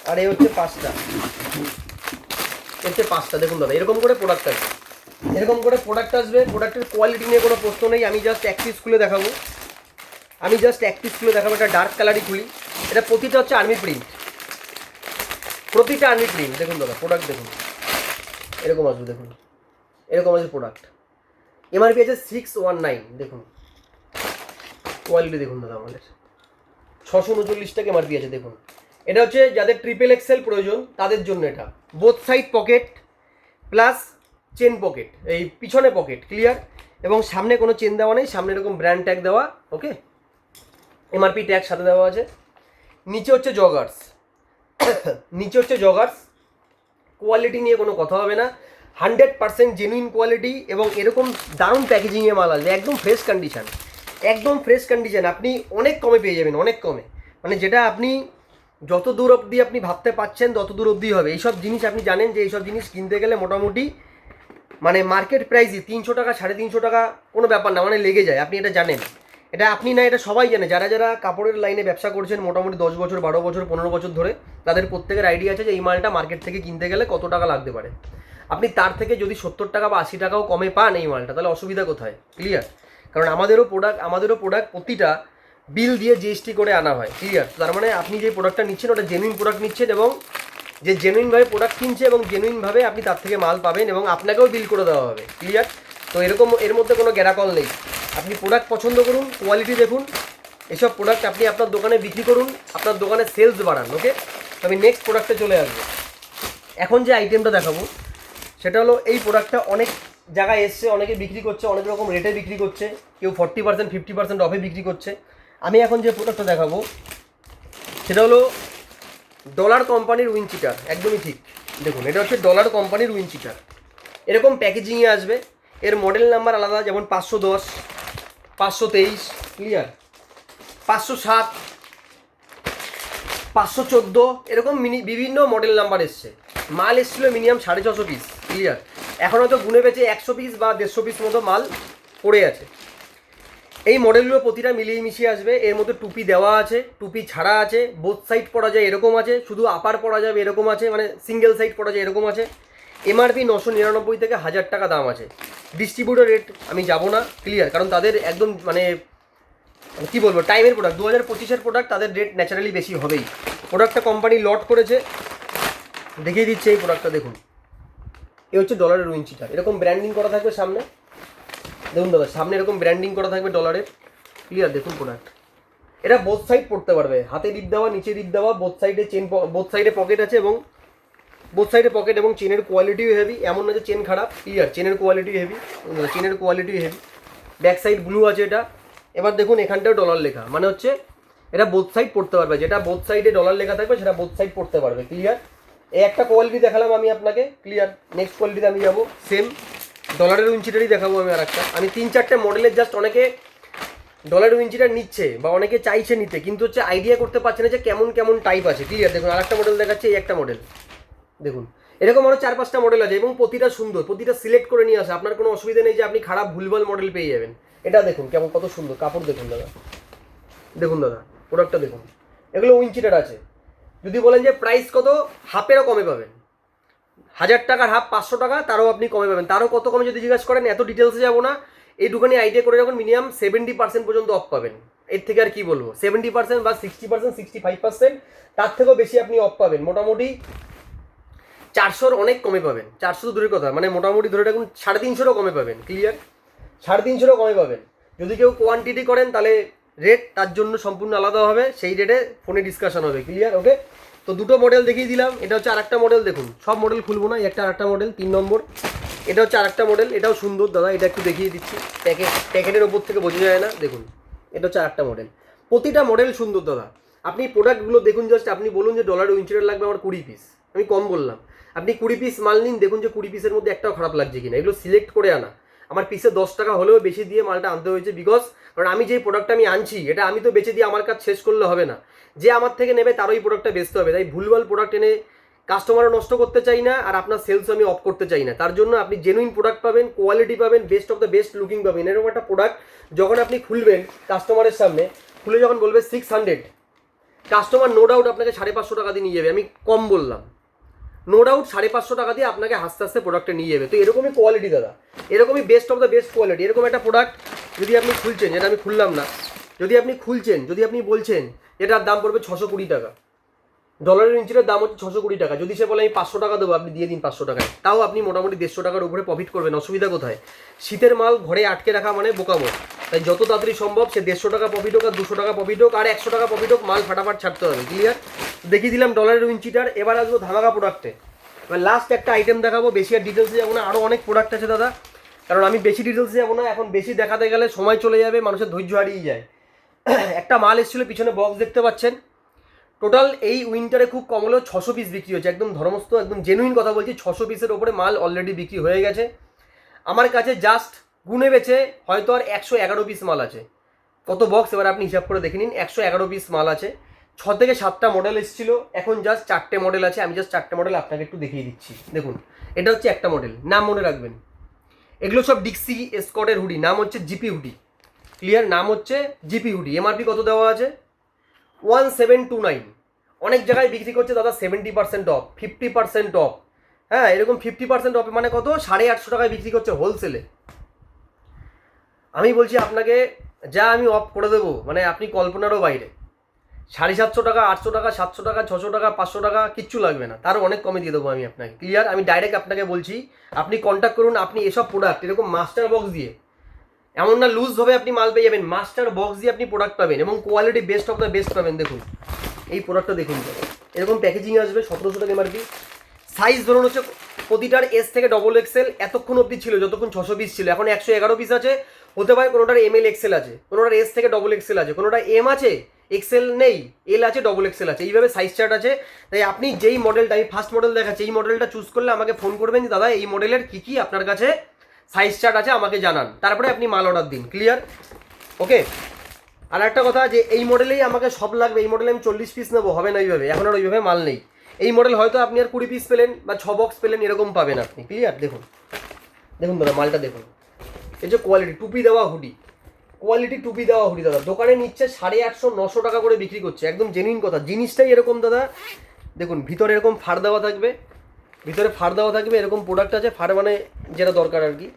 আর এই হচ্ছে 5টা, হচ্ছে 5টা। দেখুন দাদা, এরকম করে প্রোডাক্ট আসবে, এরকম করে প্রোডাক্ট আসবে। প্রোডাক্টের কোয়ালিটি নিয়ে কোনো প্রশ্ন নেই। আমি জাস্ট এক পিস খুলে দেখাবো, এটা ডার্ক কালারই খুলি। এটা প্রতিটা হচ্ছে আর্মি প্রিন্ট, প্রতিটা আর্মি প্রিন্ট। দেখুন দাদা প্রোডাক্ট দেখুন, এরকম আসবে, দেখুন এরকম আসবে প্রোডাক্ট। এমআরপি আছে 619। দেখুন কোয়ালিটি দেখুন দাদা, আমাদের 639 টাকা এমআরপি আছে। দেখুন, এটা হচ্ছে যাদের XXL প্রয়োজন তাদের জন্য। এটা both side pocket plus chain pocket, এই পিছনে পকেট, ক্লিয়ার, এবং সামনে কোনো চেন দেওয়া নেই, সামনে এরকম ব্র্যান্ড ট্যাগ দেওয়া, ওকে, এমআরপি ট্যাগ সাথে দেওয়া আছে। নিচে হচ্ছে জগার্স, নিচে হচ্ছে জগার্স, কোয়ালিটি নিয়ে কোনো কথা হবে না, 100% জেনুইন কোয়ালিটি, এবং এরকম দারুণ প্যাকেজিংয়ে মাল আসবে, একদম ফ্রেশ কন্ডিশন, একদম ফ্রেশ কন্ডিশন, আপনি অনেক কমে পেয়ে যাবেন, অনেক কমে, মানে যেটা আপনি যত দূর অবধি আপনি ভাবতে পারছেন তত দূর অবধি হবে। এইসব জিনিস আপনি জানেন যে এইসব জিনিস কিনতে গেলে মোটামুটি মানে মার্কেট প্রাইসই 300 টাকা 350 টাকা কোনো ব্যাপার না, মানে লেগে যায়, আপনি এটা জানেন, এটা আপনি না, এটা সবাই জানে, যারা যারা কাপড়ের লাইনে ব্যবসা করছেন মোটামুটি 10 বছর 12 বছর 15 বছর ধরে, তাদের প্রত্যেকের আইডিয়া আছে যে এই মালটা মার্কেট থেকে কিনতে গেলে কত টাকা লাগতে পারে। আপনি তার থেকে যদি 70 টাকা বা 80 টাকাও কমে পান এই মালটা, তাহলে অসুবিধা কোথায়, ক্লিয়ার, কারণ আমাদেরও প্রোডাক্ট প্রতিটা বিল দিয়ে জিএসটি করে আনা হয়, ক্লিয়ার, তার মানে আপনি যে প্রোডাক্টটা নিচ্ছেন ওটা জেনুইন প্রোডাক্ট নিচ্ছেন, এবং যে জেনুইনভাবে প্রোডাক্ট কিনছে এবং জেনুইনভাবে আপনি তার থেকে মাল পাবেন, এবং আপনাকেও বিল করে দেওয়া হবে, ক্লিয়ার। তো এরকম এর মধ্যে কোনো গ্যারাকল নেই, আপনি প্রোডাক্ট পছন্দ করুন, কোয়ালিটি দেখুন, এসব প্রোডাক্ট আপনি আপনার দোকানে বিক্রি করুন, আপনার দোকানে সেলস বাড়ান, ওকে। তো আমি নেক্সট প্রোডাক্টে চলে আসবো। এখন যে আইটেমটা দেখাবো সেটা হলো, এই প্রোডাক্টটা অনেক জায়গায় এসছে, অনেকে বিক্রি করছে, অনেক রকম রেটে বিক্রি করছে, কেউ 40% 50% অফে বিক্রি করছে। আমি এখন যে প্রোডাক্টটা দেখাবো সেটা হলো ডলার কোম্পানির উইন্ড চিটার, একদমই ঠিক, দেখুন এটা হচ্ছে ডলার কোম্পানির উইন্ড চিটার, এরকম প্যাকেজিংয়ে আসবে, এর মডেল নাম্বার আলাদা, যেমন 510, 523, ক্লিয়ার, 507, 514, এরকম বিভিন্ন মডেল নাম্বার এসছে। মাল এসেছিলো মিনিমাম 650 পিস, ক্লিয়ার, এখন হয়তো গুনে পেয়েছে 100 পিস বা 150 পিস মতো মাল পড়ে আছে। এই মডেলগুলো প্রতিটা মিলিয়ে মিশিয়ে আসবে, এর মধ্যে টুপি দেওয়া আছে, টুপি ছাড়া আছে, বোথ সাইড পরা যায় এরকম আছে, শুধু আপার পরা যাবে এরকম আছে, মানে সিঙ্গেল সাইড পরা যায় এরকম আছে। এমআরপি 999 থেকে 1000 টাকা দাম আছে। ডিস্ট্রিবিউটর রেট আমি যাব না, ক্লিয়ার, কারণ তাদের একদম মানে কী বলবো, টাইমের প্রোডাক্ট, 2025-এর প্রোডাক্ট, তাদের রেট ন্যাচারালি বেশি হবেই। প্রোডাক্টটা কোম্পানি লট করেছে, দেখিয়ে দিচ্ছে এই প্রোডাক্টটা, দেখুন এ হচ্ছে ডলারের উইন্ড চিটার, এরকম ব্র্যান্ডিং করা থাকবে সামনে, দেখুন দাদা সামনে এরকম ব্র্যান্ডিং করা থাকবে ডলারের, ক্লিয়ার, দেখুন প্রোডাক্ট, এটা বোথ সাইড পড়তে পারবে, হাতে রিপ দেওয়া, নিচে রিপ দেওয়া, বোথ সাইডে চেন, বোথ সাইডে পকেট আছে, এবং বোথ সাইডে পকেট, এবং চেনের কোয়ালিটিও হেভি, এমন না যে চেন খারাপ, ক্লিয়ার, চেনের কোয়ালিটিও হেভি, চেনের কোয়ালিটিও হেভি, ব্যাক সাইড ব্লু আছে এটা। এবার দেখুন এখানটাও ডলার লেখা, মানে হচ্ছে এটা বোথ সাইড পড়তে পারবে, যেটা বোথ সাইডে ডলার লেখা থাকবে সেটা বোথ সাইড পড়তে পারবে, ক্লিয়ার। এই একটা কোয়ালিটি দেখালাম আমি আপনাকে, ক্লিয়ার। নেক্সট কোয়ালিটিতে আমি যাবো, সেম ডলারের উইঞ্চিটারই দেখাবো আমি আরেকটা। আমি 3-4টে মডেলের জাস্ট, অনেকে ডলারের উইঞ্চিটার নিচ্ছে বা অনেকে চাইছে নিতে, কিন্তু হচ্ছে আইডিয়া করতে পারছে না যে কেমন কেমন টাইপ আছে, ক্লিয়ার। দেখুন আরেকটা মডেল দেখাচ্ছে, এই একটা মডেল দেখুন, এরকম আরও 4-5টা মডেল আছে, এবং প্রতিটা সুন্দর, প্রতিটা সিলেক্ট করে নিয়ে আসে, আপনার কোনো অসুবিধা নেই যে আপনি খারাপ ভুলভাল মডেল পেয়ে যাবেন। এটা দেখুন কেমন, কত সুন্দর কাপড়, দেখুন দাদা, দেখুন দাদা প্রোডাক্টটা দেখুন, এগুলো উইঞ্চিটার আছে। যদি বলেন যে প্রাইস কত, হাফেরও কমে পাবেন, 1000 টাকার হাফ 500 টাকা, তারও আপনি কমে পাবেন। তারও কত কমে যদি জিজ্ঞাসা করেন, এত ডিটেলসে যাবো না, এইটুখানি আইডিয়া করে রাখুন, মিনিমাম 70% পর্যন্ত অফ পাবেন। এর থেকে আর কি বলবো, 70% বা 60%, 65%, তার থেকেও বেশি আপনি অফ পাবেন। মোটামুটি 400-র অনেক কমে পাবেন, 400 তো দূরের কথা, মানে মোটামুটি ধরে রাখুন 350-রও কমে পাবেন, ক্লিয়ার, 350-রও কমে পাবেন। যদি কেউ কোয়ান্টিটি করেন তাহলে রেট তার জন্য সম্পূর্ণ আলাদা হবে, সেই রেটে ফোনে ডিসকাশন হবে, ক্লিয়ার, ওকে। তো দুটো মডেল দেখিয়ে দিলাম, এটা হচ্ছে আরেকটা মডেল, দেখুন সব মডেল খুলবো না, একটা আরেকটা মডেল 3 নম্বর, এটা হচ্ছে আরেকটা মডেল, এটাও সুন্দর দাদা, এটা একটু দেখিয়ে দিচ্ছি, প্যাকেটের ওপর থেকে বোঝা যায় না, দেখুন এটা হচ্ছে আরেকটা মডেল। প্রতিটা মডেল সুন্দর দাদা, আপনি প্রোডাক্টগুলো দেখুন, জাস্ট আপনি বলুন যে ডলার উইঞ্চিটার লাগবে আমার 20 পিস, আমি কম বললাম, আপনি 20 পিস মাল নিন, দেখুন যে 20 পিসের মধ্যে একটাও খারাপ লাগছে কিনা। এগুলো সিলেক্ট করে আনা, আমার পিসে 10 টাকা হলেও বেশি দিয়ে মালটা আনতে হয়েছে, বিকজ কারণ আমি যেই প্রোডাক্টটা আমি আনছি এটা আমি তো বেচে দিয়ে আমার কাজ শেষ করলে হবে না, যে আমার থেকে নেবে তারও এই প্রোডাক্টটা বেচতে হবে। তাই ভুলভাল প্রোডাক্ট এনে কাস্টমারও নষ্ট করতে চাই না, আর আপনার সেলস আমি অফ করতে চাই না। তার জন্য আপনি জেনুইন প্রোডাক্ট পাবেন, কোয়ালিটি পাবেন, best of the best looking পাবেন। এরকম একটা প্রোডাক্ট যখন আপনি খুলবেন কাস্টমারের সামনে, খুলে যখন বলবে 600, কাস্টমার নো ডাউট আপনাকে 550 টাকা দিয়ে নিয়ে যাবে, আমি কম বললাম, নো ডাউট 550 টাকা দিয়ে আপনাকে হাসতে হাসতে প্রোডাক্টটা নিয়ে যাবে। তো এরকমই কোয়ালিটি দাদা, এরকমই best of the best quality. এরকম একটা প্রোডাক্ট যদি আপনি খুলছেন, যেটা আমি খুললাম না, যদি আপনি খুলছেন, যদি আপনি বলছেন এটার দাম পড়বে 620 টাকা, ডলারের ইঞ্চিটার দাম হচ্ছে 620 টাকা, যদি সে বলে আমি 500 টাকা দেবো, আপনি দিয়ে দিন 500 টাকায়, তাও আপনি মোটামুটি 150 টাকার উপরে প্রফিট করবেন, অসুবিধা কোথায়? শীতের মাল ঘরে আটকে রাখা মানে বোকামো। তাই যত তাড়াতাড়ি সম্ভব সে 150 টাকা প্রফিট হোক আর 200 টাকা প্রফিট হোক আর 100 টাকা প্রফিট হোক, মাল ফাটাফাট ছাড়তে হবে, ক্লিয়ার। দেখিয়ে দিলাম ডলারের ইঞ্চিটার। এবার আসবো ধামাকা প্রোডাক্টে। এবার লাস্ট একটা আইটেম দেখাবো, বেশি আর ডিটেলসে যাবো না, আরও অনেক প্রোডাক্ট আছে দাদা, কারণ আমি বেশি ডিটেলসে যাবো না, এখন বেশি দেখাতে গেলে সময় চলে যাবে, মানুষের ধৈর্য হারিয়ে যায়। একটা মাল এসেছিলো, পিছনে বক্স দেখতে পাচ্ছেন, টোটাল এই উইন্টারে খুব কম হলেও 600 পিস বিক্রি হচ্ছে, একদম ধর্মস্থ একদম জেনুইন কথা বলছি, 600 পিসের ওপরে মাল অলরেডি বিক্রি হয়ে গেছে আমার কাছে। জাস্ট গুনে বেছে হয়তো আর 111 পিস মাল আছে। কত বক্স এবার আপনি হিসাব করে দেখে নিন, 111 পিস মাল আছে। 6 থেকে 7টা মডেল এসেছিল, এখন জাস্ট 4টে মডেল আছে। আমি জাস্ট 4টে মডেল আপনাকে একটু দেখিয়ে দিচ্ছি। দেখুন, এটা হচ্ছে একটা মডেল, নাম মনে রাখবেন, এগুলো সব ডিক্সি স্কটের হুডি, নাম হচ্ছে জিপি হুডি। ক্লিয়ার, নাম হচ্ছে জিপি হুডি। এমআরপি কত দেওয়া আছে? 1729। অনেক জায়গায় বিক্রি করছে দাদা 70% অফ, 50% অফ। হ্যাঁ, এরকম 50% অফ মানে কত? 850 টাকায় বিক্রি করছে হোলসেলে। আমি বলছি আপনাকে, যা আমি অফ করে দেবো মানে আপনি কল্পনারও বাইরে। 750 টাকা, 800 টাকা, 700 টাকা, 600 টাকা, 500 টাকা কিচ্ছু লাগবে না, তারও অনেক কমে দিয়ে দেবো আমি আপনাকে। ক্লিয়ার, আমি ডাইরেক্ট আপনাকে বলছি, আপনি কন্ট্যাক্ট করুন। আপনি এসব প্রোডাক্ট এরকম মাস্টার বক্স দিয়ে, এমন না লুজভাবে আপনি মাল পেয়ে যাবেন, মাস্টার বক্স দিয়ে আপনি প্রোডাক্ট পাবেন এবং quality best of the best পাবেন। দেখুন এই প্রোডাক্টটা দেখুন, এরকম প্যাকেজিং আসবে, 1700 টাকা এমআরপি। সাইজ ধরুন হচ্ছে প্রতিটার এস থেকে ডবল এক্সেল, এতক্ষণ অবধি ছিল যতক্ষণ 600 পিস ছিল, এখন 111 পিস আছে। হতে পারে কোনোটার এমএল এক্সেল আছে, কোনোটার এস থেকে ডবল এক্সেল আছে, কোনোটা এম আছে, এক্সেল নেই, এল আছে, ডবল এক্সেল আছে, এইভাবে সাইজ চার্ট আছে। তাই আপনি যেই মডেলটা, আমি ফার্স্ট মডেল দেখাচ্ছি, এই মডেলটা চুজ করলে আমাকে ফোন করবেন যে দাদা এই মডেলের কী কী আপনার কাছে সাইজ চার্ট আছে আমাকে জানান, তারপরে আপনি মাল অর্ডার দিন। ক্লিয়ার, ওকে। আর একটা কথা, যে এই মডেলেই আমাকে সব লাগবে, এই মডেলে আমি 40 পিস নেবো, হবে না ওইভাবে, এখন আর ওইভাবে মাল নেই। এই মডেল হয়তো আপনি আর 20 পিস পেলেন বা 6 বক্স পেলেন, এরকম পাবেন আপনি। ক্লিয়ার, দেখুন দেখুন দাদা মালটা দেখুন, এই যে কোয়ালিটি, টুপি দেওয়া হুডি, কোয়ালিটি টুপি দেওয়া হুডি দাদা, দোকানে নিচ্ছে 850 900 টাকা করে বিক্রি করছে, একদম জেনুইন কথা। জিনিসটাই এরকম দাদা, দেখুন ভিতরে এরকম ফাড় দেওয়া থাকবে, ভিতরে ফাড় দেওয়া থাকবে, এরকম প্রোডাক্ট আছে, ফাড় মানে যেটা দরকার আর কি,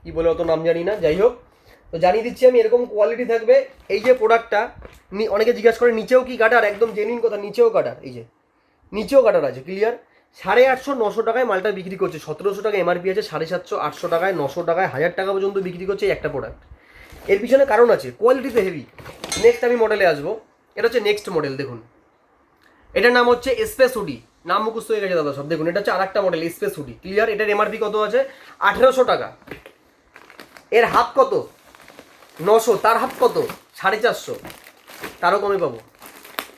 কী বলে অত নাম জানি না, যাই হোক তো জানিয়ে দিচ্ছি আমি, এরকম কোয়ালিটি থাকবে। এই যে প্রোডাক্টটা, অনেকে জিজ্ঞাসা করে নিচেও কি কাটার, একদম জেনুইন কথা, নিচেও কাটার, এই যে নিচেও কাটার আছে। ক্লিয়ার, 850 900 টাকায় মালটা বিক্রি করছে, 1700 টাকা এমআরপি আছে, 750 800 টাকায়, 900 টাকায়, 1000 টাকা পর্যন্ত বিক্রি করছে এই একটা প্রোডাক্ট। এর পিছনে কারণ আছে, কোয়ালিটিতে হেভি। নেক্সট আমি মডেলে আসবো, এটা হচ্ছে নেক্সট মডেল। দেখুন এটার নাম হচ্ছে স্পেস হুডি, নাম মুখস্থ হয়ে গেছে দাদা সব। দেখুন এটা হচ্ছে আর একটা মডেল, স্পেস হুডি। ক্লিয়ার, এটার এমআরপি কত আছে? 1800 টাকা। এর হাত কত? 900, তার হাত কত? 450, তারও কমে পাবো,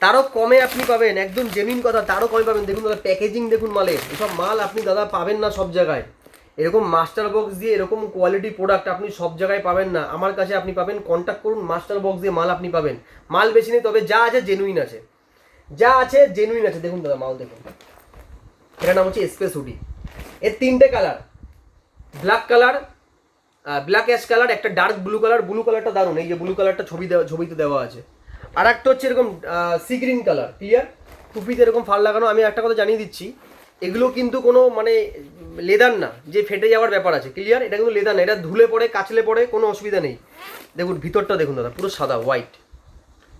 তারও কমে আপনি পাবেন, একদম জেনুইন কথা, তারও কমে পাবেন। দেখুন দাদা প্যাকেজিং দেখুন মালের, এসব মাল আপনি দাদা পাবেন না সব জায়গায়, এরকম মাস্টার বক্স দিয়ে এরকম কোয়ালিটি প্রোডাক্ট আপনি সব জায়গায় পাবেন না, আমার কাছে আপনি পাবেন। কন্ট্যাক্ট করুন, মাস্টার বক্স দিয়ে মাল আপনি পাবেন। মাল বেশি নেই, তবে যা আছে জেনুইন আছে, যা আছে জেনুইন আছে। দেখুন দাদা মাল দেখুন, এটার নাম হচ্ছে স্পেস হুডি। এর 3টে colour, black colour, black ash colour, একটা ডার্ক ব্লু কালার, ব্লু কালারটা দারুণ, এই যে ব্লু কালারটা ছবিতে দেওয়া আছে। আর একটা হচ্ছে এরকম সি গ্রিন কালার। ক্লিয়ার, টুপিতে এরকম ফার লাগানো। আমি একটা কথা জানিয়ে দিচ্ছি, এগুলো কিন্তু কোনো মানে লেদার না যে ফেটে যাওয়ার ব্যাপার আছে। ক্লিয়ার, এটা কিন্তু লেদার না, এটা ধুলে পড়ে কাচলে পড়ে কোনো অসুবিধা নেই। দেখুন ভিতরটা দেখুন দাদা, পুরো সাদা হোয়াইট,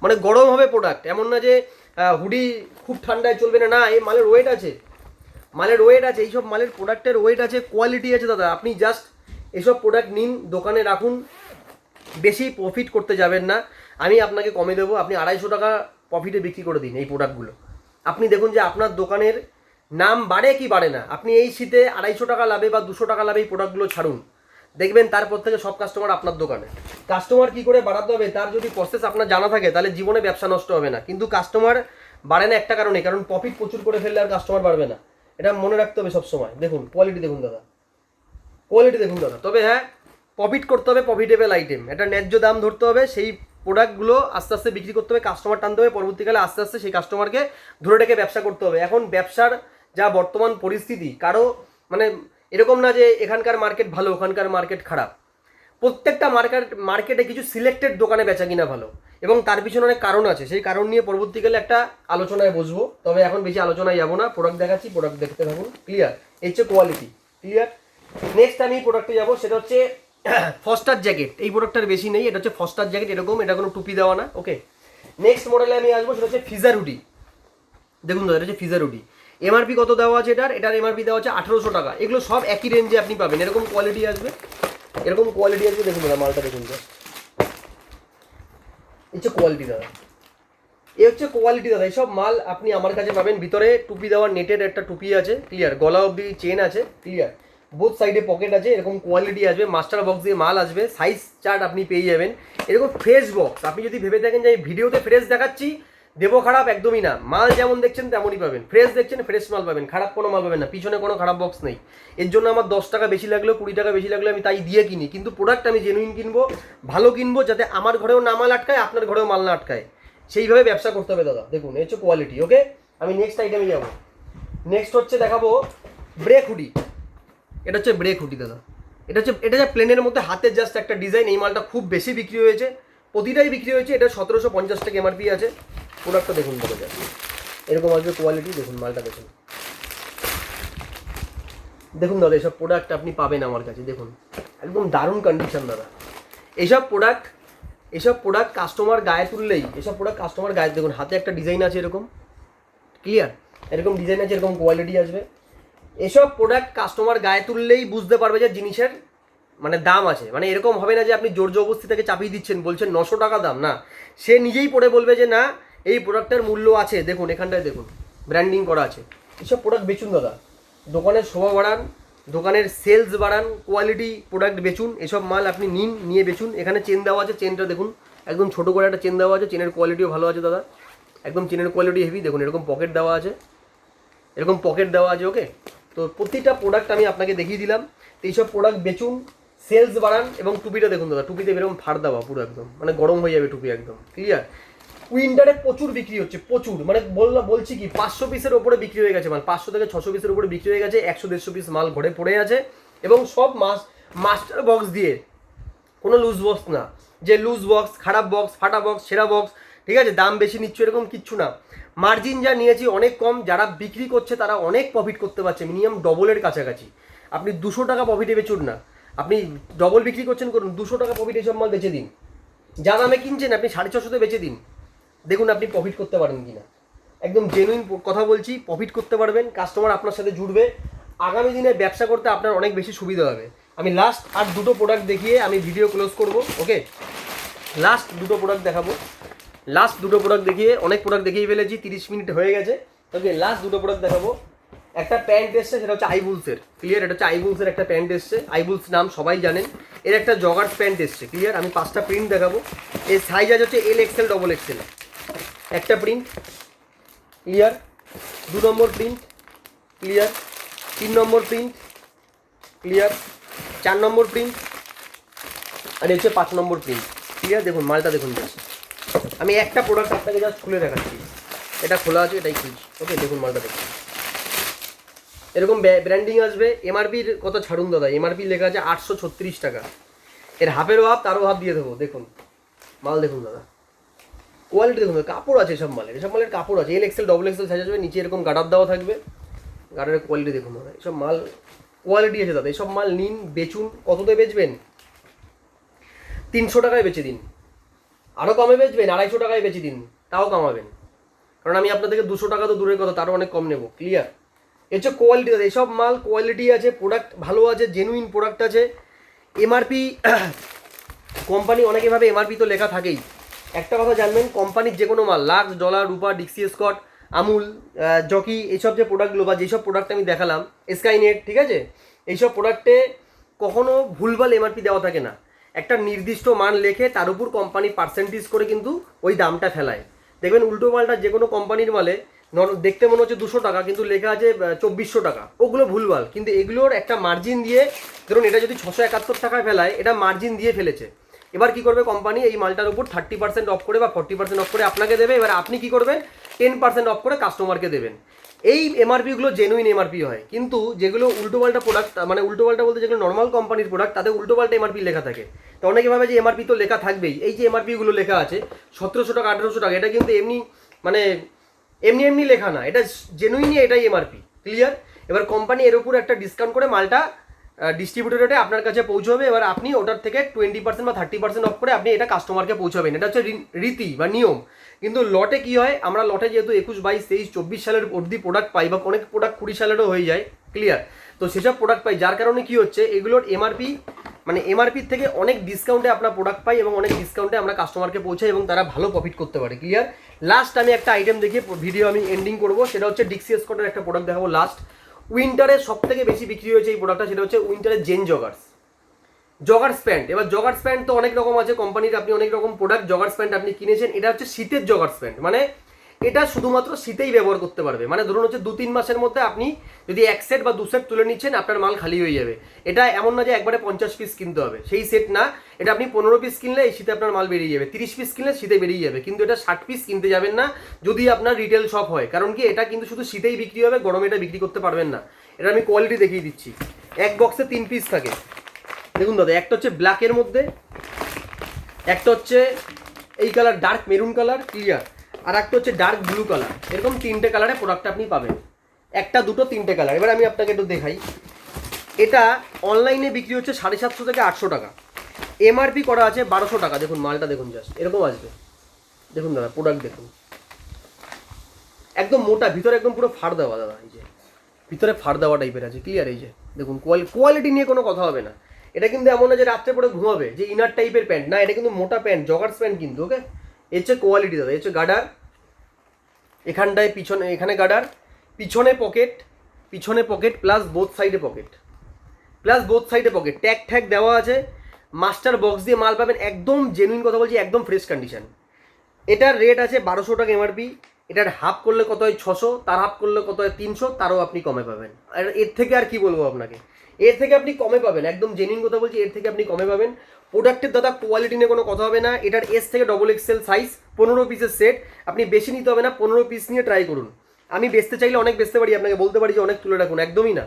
মানে গরম হবে প্রোডাক্ট, এমন না যে হুডি খুব ঠান্ডায় চলবে না, না, এই মালের ওয়েট আছে, মালের ওয়েট আছে, এইসব মালের প্রোডাক্টের ওয়েট আছে, কোয়ালিটি আছে দাদা। আপনি জাস্ট এসব প্রোডাক্ট নিন, দোকানে রাখুন, বেশি প্রফিট করতে যাবেন না, আমি আপনাকে কমে দেবো। আপনি 250 টাকা প্রফিটে বিক্রি করে দিন এই প্রোডাক্টগুলো। আপনি দেখুন যে আপনার দোকানের নাম বাড়ে কি বাড়ে না। আপনি এই শীতে 250 টাকা লাভে বা 200 টাকা লাভে এই প্রোডাক্টগুলো ছাড়ুন, দেখবেন তারপর থেকে সব কাস্টমার আপনার দোকানে। কাস্টমার কি করে বাড়াতে হবে তার যদি প্রসেস আপনার জানা থাকে, তাহলে জীবনে ব্যবসা নষ্ট হবে না। কিন্তু কাস্টমার বাড়ে না একটা কারণে, কারণ প্রফিট প্রচুর করে ফেললে আর কাস্টমার বাড়বে না, এটা মনে রাখতে হবে সবসময়। দেখুন কোয়ালিটি দেখুন দাদা, কোয়ালিটি দেখুন দাদা। তবে হ্যাঁ, প্রফিট করতে হবে, প্রফিটেবল আইটেম, এটা ন্যায্য দাম ধরতে হবে, সেই প্রোডাক্টগুলো আস্তে আস্তে বিক্রি করতে হবে, কাস্টমার টানতে হবে, পরবর্তীকালে আস্তে আস্তে সেই কাস্টমারকে ধরে রেখে ব্যবসা করতে হবে। এখন ব্যবসার যা বর্তমান পরিস্থিতি, কারো মানে এরকম না যে এখানকার মার্কেট ভালো ওখানকার মার্কেট খারাপ, প্রত্যেকটা মার্কেটে কিছু সিলেক্টেড দোকানে বেচা কিনা ভালো, এবং তার পিছনে অনেক কারণ আছে, সেই কারণ নিয়ে পরবর্তীকালে একটা আলোচনায় বসবো। তবে এখন বেশি আলোচনায় যাবো না, প্রোডাক্ট দেখাচ্ছি, প্রোডাক্ট দেখতে থাকুন। ক্লিয়ার, এই হচ্ছে কোয়ালিটি। ক্লিয়ার, নেক্সট আমি প্রোডাক্টে যাবো, সেটা হচ্ছে ফস্টার জ্যাকেট। এই প্রোডাক্টটার বেশি নেই, এটা হচ্ছে ফস্টার জ্যাকেট, এরকম, এটা কোনো টুপি দেওয়া না। ওকে, নেক্সট মডেলে আমি আসবো, সেটা হচ্ছে ফিজার হুডি। দেখুন দাদা, এটা হচ্ছে ফিজার হুডি। এমআরপি কত দেওয়া আছে এটার এমআরপি দেওয়া আছে 1800 টাকা। এগুলো সব একই রেঞ্জে আপনি পাবেন, এরকম কোয়ালিটি আসবে, এরকম কোয়ালিটি আসবে। দেখুন দাদা মালটা দেখুন, এই হচ্ছে কোয়ালিটি দাদা, এ হচ্ছে কোয়ালিটি দাদা। এইসব মাল আপনি আমার কাছে পাবেন। ভিতরে টুপি দেওয়ার নেটের একটা টুপি আছে, ক্লিয়ার, গলা অবধি চেন আছে, ক্লিয়ার, বোথ সাইডে পকেট আছে, এরকম কোয়ালিটি আসবে, মাস্টার বক্স দিয়ে মাল আসবে, সাইজ চার্ট আপনি পেয়ে যাবেন, এরকম ফ্রেশ বক্স। আপনি যদি ভেবে থাকেন যে ভিডিওতে ফ্রেশ দেখাচ্ছি দেবো খারাপ, একদমই না, মাল যেমন দেখছেন তেমনই পাবেন, ফ্রেশ দেখছেন ফ্রেশ মাল পাবেন, খারাপ কোনো মাল পাবেন না, পিছনে কোনো খারাপ বক্স নেই। এর জন্য আমার 10 টাকা বেশি লাগলেও 20 টাকা বেশি লাগলেও আমি তাই দিয়ে কিনি, কিন্তু প্রোডাক্ট আমি জেনুইন কিনবো, ভালো কিনবো, যাতে আমার ঘরেও না মাল আটকায়, আপনার ঘরেও মাল না আটকায়, সেইভাবে ব্যবসা করতে হবে দাদা। দেখুন এই হচ্ছে কোয়ালিটি। ওকে, আমি নেক্সট আইটেমে যাবো। নেক্সট হচ্ছে দেখাবো ব্রেক হুডি। এটা হচ্ছে ব্রেক হুডি দাদা। এটা যে প্লেনের মধ্যে হাতের জাস্ট একটা ডিজাইন। এই মালটা খুব বেশি বিক্রি হয়েছে, প্রতিটাই বিক্রি হয়েছে। এটা 1750 টাকা এমআরপি আছে। প্রোডাক্টটা দেখুন বলে যায়, এরকম আসবে কোয়ালিটি। দেখুন মালটা দেখুন, দেখুন দাদা, এসব প্রোডাক্ট আপনি পাবেন আমার কাছে। দেখুন একদম দারুণ কন্ডিশন দাদা। এইসব প্রোডাক্ট কাস্টমার গায়ে তুললেই, এসব প্রোডাক্ট কাস্টমার গায়ে, দেখুন হাতে একটা ডিজাইন আছে এরকম, ক্লিয়ার, এরকম ডিজাইন আছে, এরকম কোয়ালিটি আসবে। এসব প্রোডাক্ট কাস্টমার গায়ে তুললেই বুঝতে পারবে যে জিনিসের মানে দাম আছে। মানে এরকম হবে না যে আপনি জোর জবরদস্তি থেকে চাপিয়ে দিচ্ছেন, বলছেন 900 টাকা দাম, না, সে নিজেই পড়ে বলবে যে না এই প্রোডাক্টের মূল্য আছে। দেখুন এখানটায় দেখুন ব্র্যান্ডিং করা আছে। এসব প্রোডাক্ট বেচুন দাদা, দোকানের শোভা বাড়ান, দোকানের সেলস বাড়ান, কোয়ালিটি প্রোডাক্ট বেচুন। এসব মাল আপনি নিন, নিয়ে বেচুন। এখানে চেন দেওয়া আছে, চেনটা দেখুন একদম ছোটো করে একটা চেন দেওয়া আছে, চেনের কোয়ালিটিও ভালো আছে দাদা, একদম চেনের কোয়ালিটি হেভি। দেখুন এরকম পকেট দেওয়া আছে, এরকম পকেট দেওয়া আছে। ওকে, তো প্রতিটা প্রোডাক্ট আমি আপনাকে দেখিয়ে দিলাম। তো এইসব প্রোডাক্ট বেচুন, সেলস বাড়ান। এবং টুপিটা দেখুন দাদা, টুপিতে এরকম ফাড় দেওয়া পুরো একদম, মানে গরম হয়ে যাবে টুপি একদম, ক্লিয়ার। উইন্টারে প্রচুর বিক্রি হচ্ছে, প্রচুর, মানে বলছি কি 500 পিসের ওপরে বিক্রি হয়ে গেছে মাল, 500 থেকে 600 পিসের উপরে বিক্রি হয়ে গেছে। 100-150 পিস মাল ঘরে পড়ে আছে, এবং সব মাস্টার বক্স দিয়ে, কোনো লুজ বক্স না, যে লুজ বক্স, খারাপ বক্স, ফাটা বক্স, সেরা বক্স, ঠিক আছে, দাম বেশি নিচ্ছ এরকম কিচ্ছু না। মার্জিন যা নিয়েছি অনেক কম, যারা বিক্রি করছে তারা অনেক প্রফিট করতে পারছে, মিনিমাম ডবলের কাছাকাছি। আপনি 200 টাকা প্রফিটে বেচুন না, আপনি ডবল বিক্রি করছেন, করুন 200 টাকা প্রফিট এসব মাল বেচে দিন। যা দামে কিনছেন আপনি 650-তে বেচে দিন, দেখুন আপনি প্রফিট করতে পারেন কিনা। একদম জেনুইন কথা বলছি, প্রফিট করতে পারবেন, কাস্টমার আপনার সাথে জুড়বে, আগামী দিনে ব্যবসা করতে আপনার অনেক বেশি সুবিধা হবে। আমি লাস্ট আর দুটো প্রোডাক্ট দেখিয়ে আমি ভিডিও ক্লোজ করব। ওকে, লাস্ট দুটো প্রোডাক্ট দেখাবো। লাস্ট দুটো প্রোডাক্ট দেখিয়ে, অনেক প্রোডাক্ট দেখিয়ে ফেলেছি, 30 মিনিট হয়ে গেছে। ওকে, লাস্ট দুটো প্রোডাক্ট দেখাবো। একটা প্যান্ট এসছে, সেটা হচ্ছে আইবুলসের, ক্লিয়ার, এটা হচ্ছে আইবুলসের একটা প্যান্ট এসছে। আইবুলস নাম সবাই জানেন। এর একটা জগার্স প্যান্ট এসছে, ক্লিয়ার। আমি 5টা প্রিন্ট দেখাবো। এর সাইজ আছে হচ্ছে এল এক্সেল, ডবল এক্সেল। একটা প্রিন্ট, ক্লিয়ার, 2 নম্বর প্রিন্ট, ক্লিয়ার, 3 নম্বর প্রিন্ট, ক্লিয়ার, 4 নম্বর প্রিন্ট, আর হচ্ছে 5 নম্বর প্রিন্ট, ক্লিয়ার। দেখুন মালটা দেখুন জাস্ট, আমি একটা প্রোডাক্ট আপনাকে জাস্ট খুলে দেখাচ্ছি। এটা খোলা আছে, এটাই খুলছি। ওকে, দেখুন মালটা দেখুন, এরকম ব্র্যান্ডিং আসবে। এমআরপির কত ছাড়ুন দাদা, এমআরপি লেখা আছে 836 টাকা। এর হাফেরও হাফ, তারও হাফ দিয়ে দেবো। দেখুন মাল দেখুন দাদা, কোয়ালিটি দেখুন, কাপড় আছে এসব মালের, এসব মালের কাপড় আছে। L XL, double XL size আসবে, নিচে এরকম গার্ডার দেওয়া থাকবে। গার্ডারের কোয়ালিটি দেখুন দাদা, এসব মাল কোয়ালিটি আছে দাদা। এসব মাল নিন, বেচুন। কততে বেচবেন? 300 টাকায় বেচে দিন, আরও কমে বেচবেন 250 টাকায় বেচে দিন, তাও কামাবেন। কারণ আমি আপনার থেকে 200 টাকা তো দূরের কথা, তারও অনেক কম নেবো, ক্লিয়ার। এর হচ্ছে কোয়ালিটি দাদা, এসব মাল কোয়ালিটি আছে, প্রোডাক্ট ভালো আছে, জেনুইন প্রোডাক্ট আছে। এমআরপি কোম্পানি অনেকে ভাবে এমআরপি তো লেখা থাকেই। একটা কথা জানবেন, কোম্পানির যে কোনো মাল, লাক্স, ডলার, রূপা, ডিক্সি স্কট, আমুল, জকি, এইসব যে প্রোডাক্টগুলো বা যেসব প্রোডাক্ট আমি দেখালাম, স্কাইনেট, ঠিক আছে, এইসব প্রোডাক্টে কখনো ভুলভাল এমআরপি দেওয়া থাকে না। একটা নির্দিষ্ট মান লেখে তার উপর কোম্পানি পার্সেন্টেজ করে কিন্তু ওই দামটা ফেলায়। দেখবেন উল্টো পাল্টা যে কোনো কোম্পানির মালে দেখতে মনে হচ্ছে 200 টাকা, কিন্তু লেখা আছে 2400 টাকা, ওগুলো ভুলভাল। কিন্তু এগুলোর একটা মার্জিন দিয়ে, ধরুন এটা যদি 671 টাকায় ফেলায়, এটা মার্জিন দিয়ে ফেলেছে। এবার কি করবে কোম্পানি, এই মালটার উপর 30% অফ করে বা 40% অফ করে আপনাকে দেবে। এবার আপনি কি করবেন, 10% অফ করে কাস্টমারকে দেবেন। এই এমআরপিগুলো জেনুইন এমআরপি হয়। কিন্তু যেগুলো উল্টোপাল্টা প্রোডাক্ট, মানে উল্টোপাল্টা বলতে যেগুলো নর্মাল কোম্পানির প্রোডাক্ট, তাদের উল্টোপাল্টা এমআরপি লেখা থাকে। তো অনেকে ভাবে যে এমআরপি তো লেখা থাকবেই। এই যে এমআরপিগুলো লেখা আছে 1700 টাকা, 1800 টাকা, এটা কিন্তু এমনি মানে এমনি লেখা না, এটা জেনুইনই এটাই এমআরপি, ক্লিয়ার। এবার কোম্পানি এর উপর একটা ডিসকাউন্ট করে মালটা ডিস্ট্রিবিউটর রেটে আপনার কাছে পৌঁছবে। এবার আপনি ওটার থেকে 20% বা 30% অফ করে আপনি এটা কাস্টমারকে পৌঁছাবেন। এটা হচ্ছে রীতি বা নিয়ম। কিন্তু লটে কি হয়, আমরা লটে যেহেতু 21, 22, 23, 24 সালের অবধি প্রোডাক্ট পাই, বা অনেক প্রোডাক্ট 20 সালেরও হয়ে যায়, ক্লিয়ার। তো সেসব প্রোডাক্ট পাই, যার কারণে কি হচ্ছে, এগুলোর এমআরপি মানে এমআরপির থেকে অনেক ডিসকাউন্টে আপনার প্রোডাক্ট পাই এবং অনেক ডিসকাউন্টে আমরা কাস্টমারকে পৌঁছাই এবং তারা ভালো প্রফিট করতে পারে। ক্লিয়ার? লাস্ট আমি একটা আইটেম দেখিয়ে ভিডিও আমি এন্ডিং করবো, সেটা হচ্ছে ডিক্সি এসকর্টের একটা প্রোডাক্ট দেখাবো লাস্ট। উইন্টারের সব থেকে বেশি বিক্রি হয়েছে এই প্রোডাক্টটা, সেটা হচ্ছে উইন্টারের জেন জগার্স প্যান্ট। এবার জগার্স প্যান্ট তো অনেক রকম আছে কোম্পানির, আপনি অনেক রকম প্রোডাক্ট জগার্স প্যান্ট আপনি কিনেছেন। এটা হচ্ছে শীতের জগার্স প্যান্ট, মানে এটা শুধুমাত্র শীতেই ব্যবহার করতে পারবে। মানে ধরুন হচ্ছে 2-3 মাসের মধ্যে আপনি যদি 1 সেট বা 2 সেট তুলে নিচ্ছেন, আপনার মাল খালি হয়ে যাবে। এটা এমন না যে একবারে 50 পিস কিনতে হবে, সেই সেট না। এটা আপনি 15 পিস কিনলে এই শীতে আপনার মাল বেরিয়ে যাবে, 30 পিস কিনলে শীতে বেরিয়ে যাবে। কিন্তু এটা 60 পিস কিনতে যাবেন না যদি আপনার রিটেল শপ হয়, কারণ কি এটা কিন্তু শুধু শীতেই বিক্রি হবে, গরমে এটা বিক্রি করতে পারবেন না। এটা আমি কোয়ালিটি দেখিয়ে দিচ্ছি। এক বক্সে 3 পিস থাকে। দেখুন দাদা, একটা হচ্ছে ব্ল্যাকের মধ্যে, একটা হচ্ছে এই colour dark maroon colour, clear, আর একটা হচ্ছে ডার্ক ব্লু কালার। এরকম 3টে কালারে প্রোডাক্ট আপনি পাবেন, 1, 2, 3টে কালার। এবার আমি আপনাকে একটু দেখাই। এটা অনলাইনে বিক্রি হচ্ছে 750 থেকে 800 টাকা, এমআরপি করা আছে 1200 টাকা। দেখুন মালটা দেখুন, জাস্ট এরকম আসবে। দেখুন দাদা প্রোডাক্ট দেখুন, একদম মোটা, ভিতরে একদম পুরো ফাড় দেওয়া দাদা, এই যে ভিতরে ফাড় দেওয়া টাইপের আছে, ক্লিয়ার? এই যে দেখুন, কোয়ালিটি নিয়ে কোনো কথা হবে না। এটা কিন্তু এমন না যে রাত্রে পরে ঘুমাবে, যে ইনার টাইপের প্যান্ট না, এটা কিন্তু মোটা প্যান্ট, জগার্স প্যান্ট কিন্তু। ওকে, এর হচ্ছে কোয়ালিটি দাদা। এর হচ্ছে গার্ডার, এখানটায় পিছনে, এখানে গার্ডার, পিছনে পকেট প্লাস বোথ সাইডে পকেট, ট্যাগ ট্যাগ দেওয়া আছে। মাস্টার বক্স দিয়ে মাল পাবেন, একদম জেনুইন কথা বলছি, একদম ফ্রেশ কন্ডিশন। এটার রেট আছে 1200 টাকা এমআরপি। এটার হাফ করলে কত হয় 600, তার হাফ করলে কত হয় 300, তারও আপনি কমে পাবেন। আর এর থেকে আর কি বলবো আপনাকে, এর থেকে আপনি কমে পাবেন, একদম জেনুইন কথা বলছি, এর থেকে আপনি কমে পাবেন। প্রোডাক্টের দাদা কোয়ালিটি নিয়ে কোনো কথা হবে না। এটার এস থেকে XXL সাইজ, 15 পিসের সেট, আপনি বেশি নিতে হবে না, 15 পিস নিয়ে ট্রাই করুন। আমি বেচতে চাইলে অনেক বেচতে পারি, আপনাকে বলতে পারি যে অনেক তুলে রাখুন, একদমই না।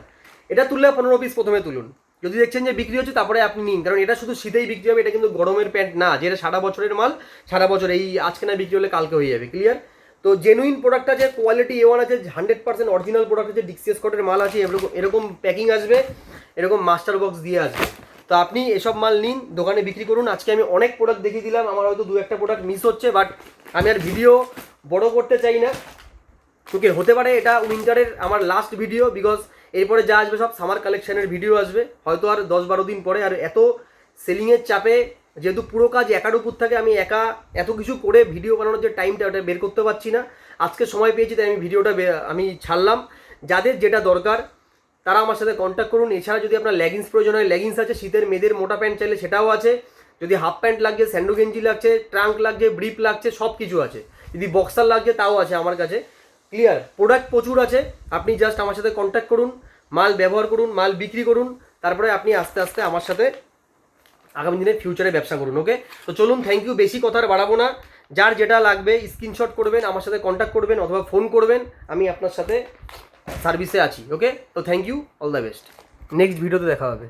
এটা তুললে 15 পিস প্রথমে তুলুন, যদি দেখছেন যে বিক্রি হচ্ছে তারপরে আপনি নিন, কারণ এটা শুধু শীতেই বিক্রি হবে। এটা কিন্তু গরমের প্যান্ট না, যেটা সারা বছরের মাল, সারা বছর এই আজকে না বিক্রি হলে কালকে হয়ে যাবে, ক্লিয়ার? তো জেনুইন প্রোডাক্ট আছে, কোয়ালিটি A1 আছে, 100% অরিজিনাল প্রোডাক্ট আছে, ডিক্সি এসকর্টের মাল আছে, এরকম প্যাকিং আসবে, এরকম মাস্টার বক্স দিয়ে আসবে। তো আপনি এসব মাল নিন, দোকানে বিক্রি করুন। আজকে আমি অনেক প্রোডাক্ট দেখিয়ে দিলাম, আমার হয়তো 2-1টা প্রোডাক্ট মিস হচ্ছে, বাট আমি আর ভিডিও বড় করতে চাই না। ওকে, হতে পারে এটা উইন্টারের আমার লাস্ট ভিডিও, বিকজ এরপরে যা আসবে সব সামার কালেকশনের ভিডিও আসবে, হয়তো আর 10-12 দিন পরে। আর এত সেলিংয়ের চাপে, যেহেতু পুরো কাজ একার উপর থাকে, আমি একা এত কিছু করে ভিডিও বানানোর যে টাইমটা, ওটা বের করতে পারছি না। আজকে সময় পেয়েছি তাই আমি ভিডিওটা আমি ছাড়লাম। যাদের যেটা দরকার তারা আমার সাথে কন্ট্যাক্ট করুন। এছাড়া যদি আপনার লেগিংস প্রয়োজন হয়, লেগিংস আছে, শীতের মেয়েদের মোটা প্যান্ট চাইলে সেটাও আছে। যদি হাফ প্যান্ট লাগছে, স্যান্ডো গেঞ্জি লাগছে, ট্রাঙ্ক লাগছে, ব্রিপ লাগছে, সব কিছু আছে। যদি বক্সার লাগছে তাও আছে আমার কাছে, ক্লিয়ার? প্রোডাক্ট প্রচুর আছে, আপনি জাস্ট আমার সাথে কন্ট্যাক্ট করুন, মাল ব্যবহার করুন, মাল বিক্রি করুন, তারপরে আপনি আস্তে আস্তে আমার সাথে আগামী দিনে ফিউচারে ব্যবসা করুন। ওকে, তো চলুন, থ্যাংক ইউ, বেশি কথা আর বাড়াবো না। যার যেটা লাগবে স্ক্রিনশট করবেন, আমার সাথে কন্ট্যাক্ট করবেন অথবা ফোন করবেন, আমি আপনার সাথে সার্ভিসে আছি। ওকে, তো thank you, all the best, next ভিডিওতে দেখা হবে।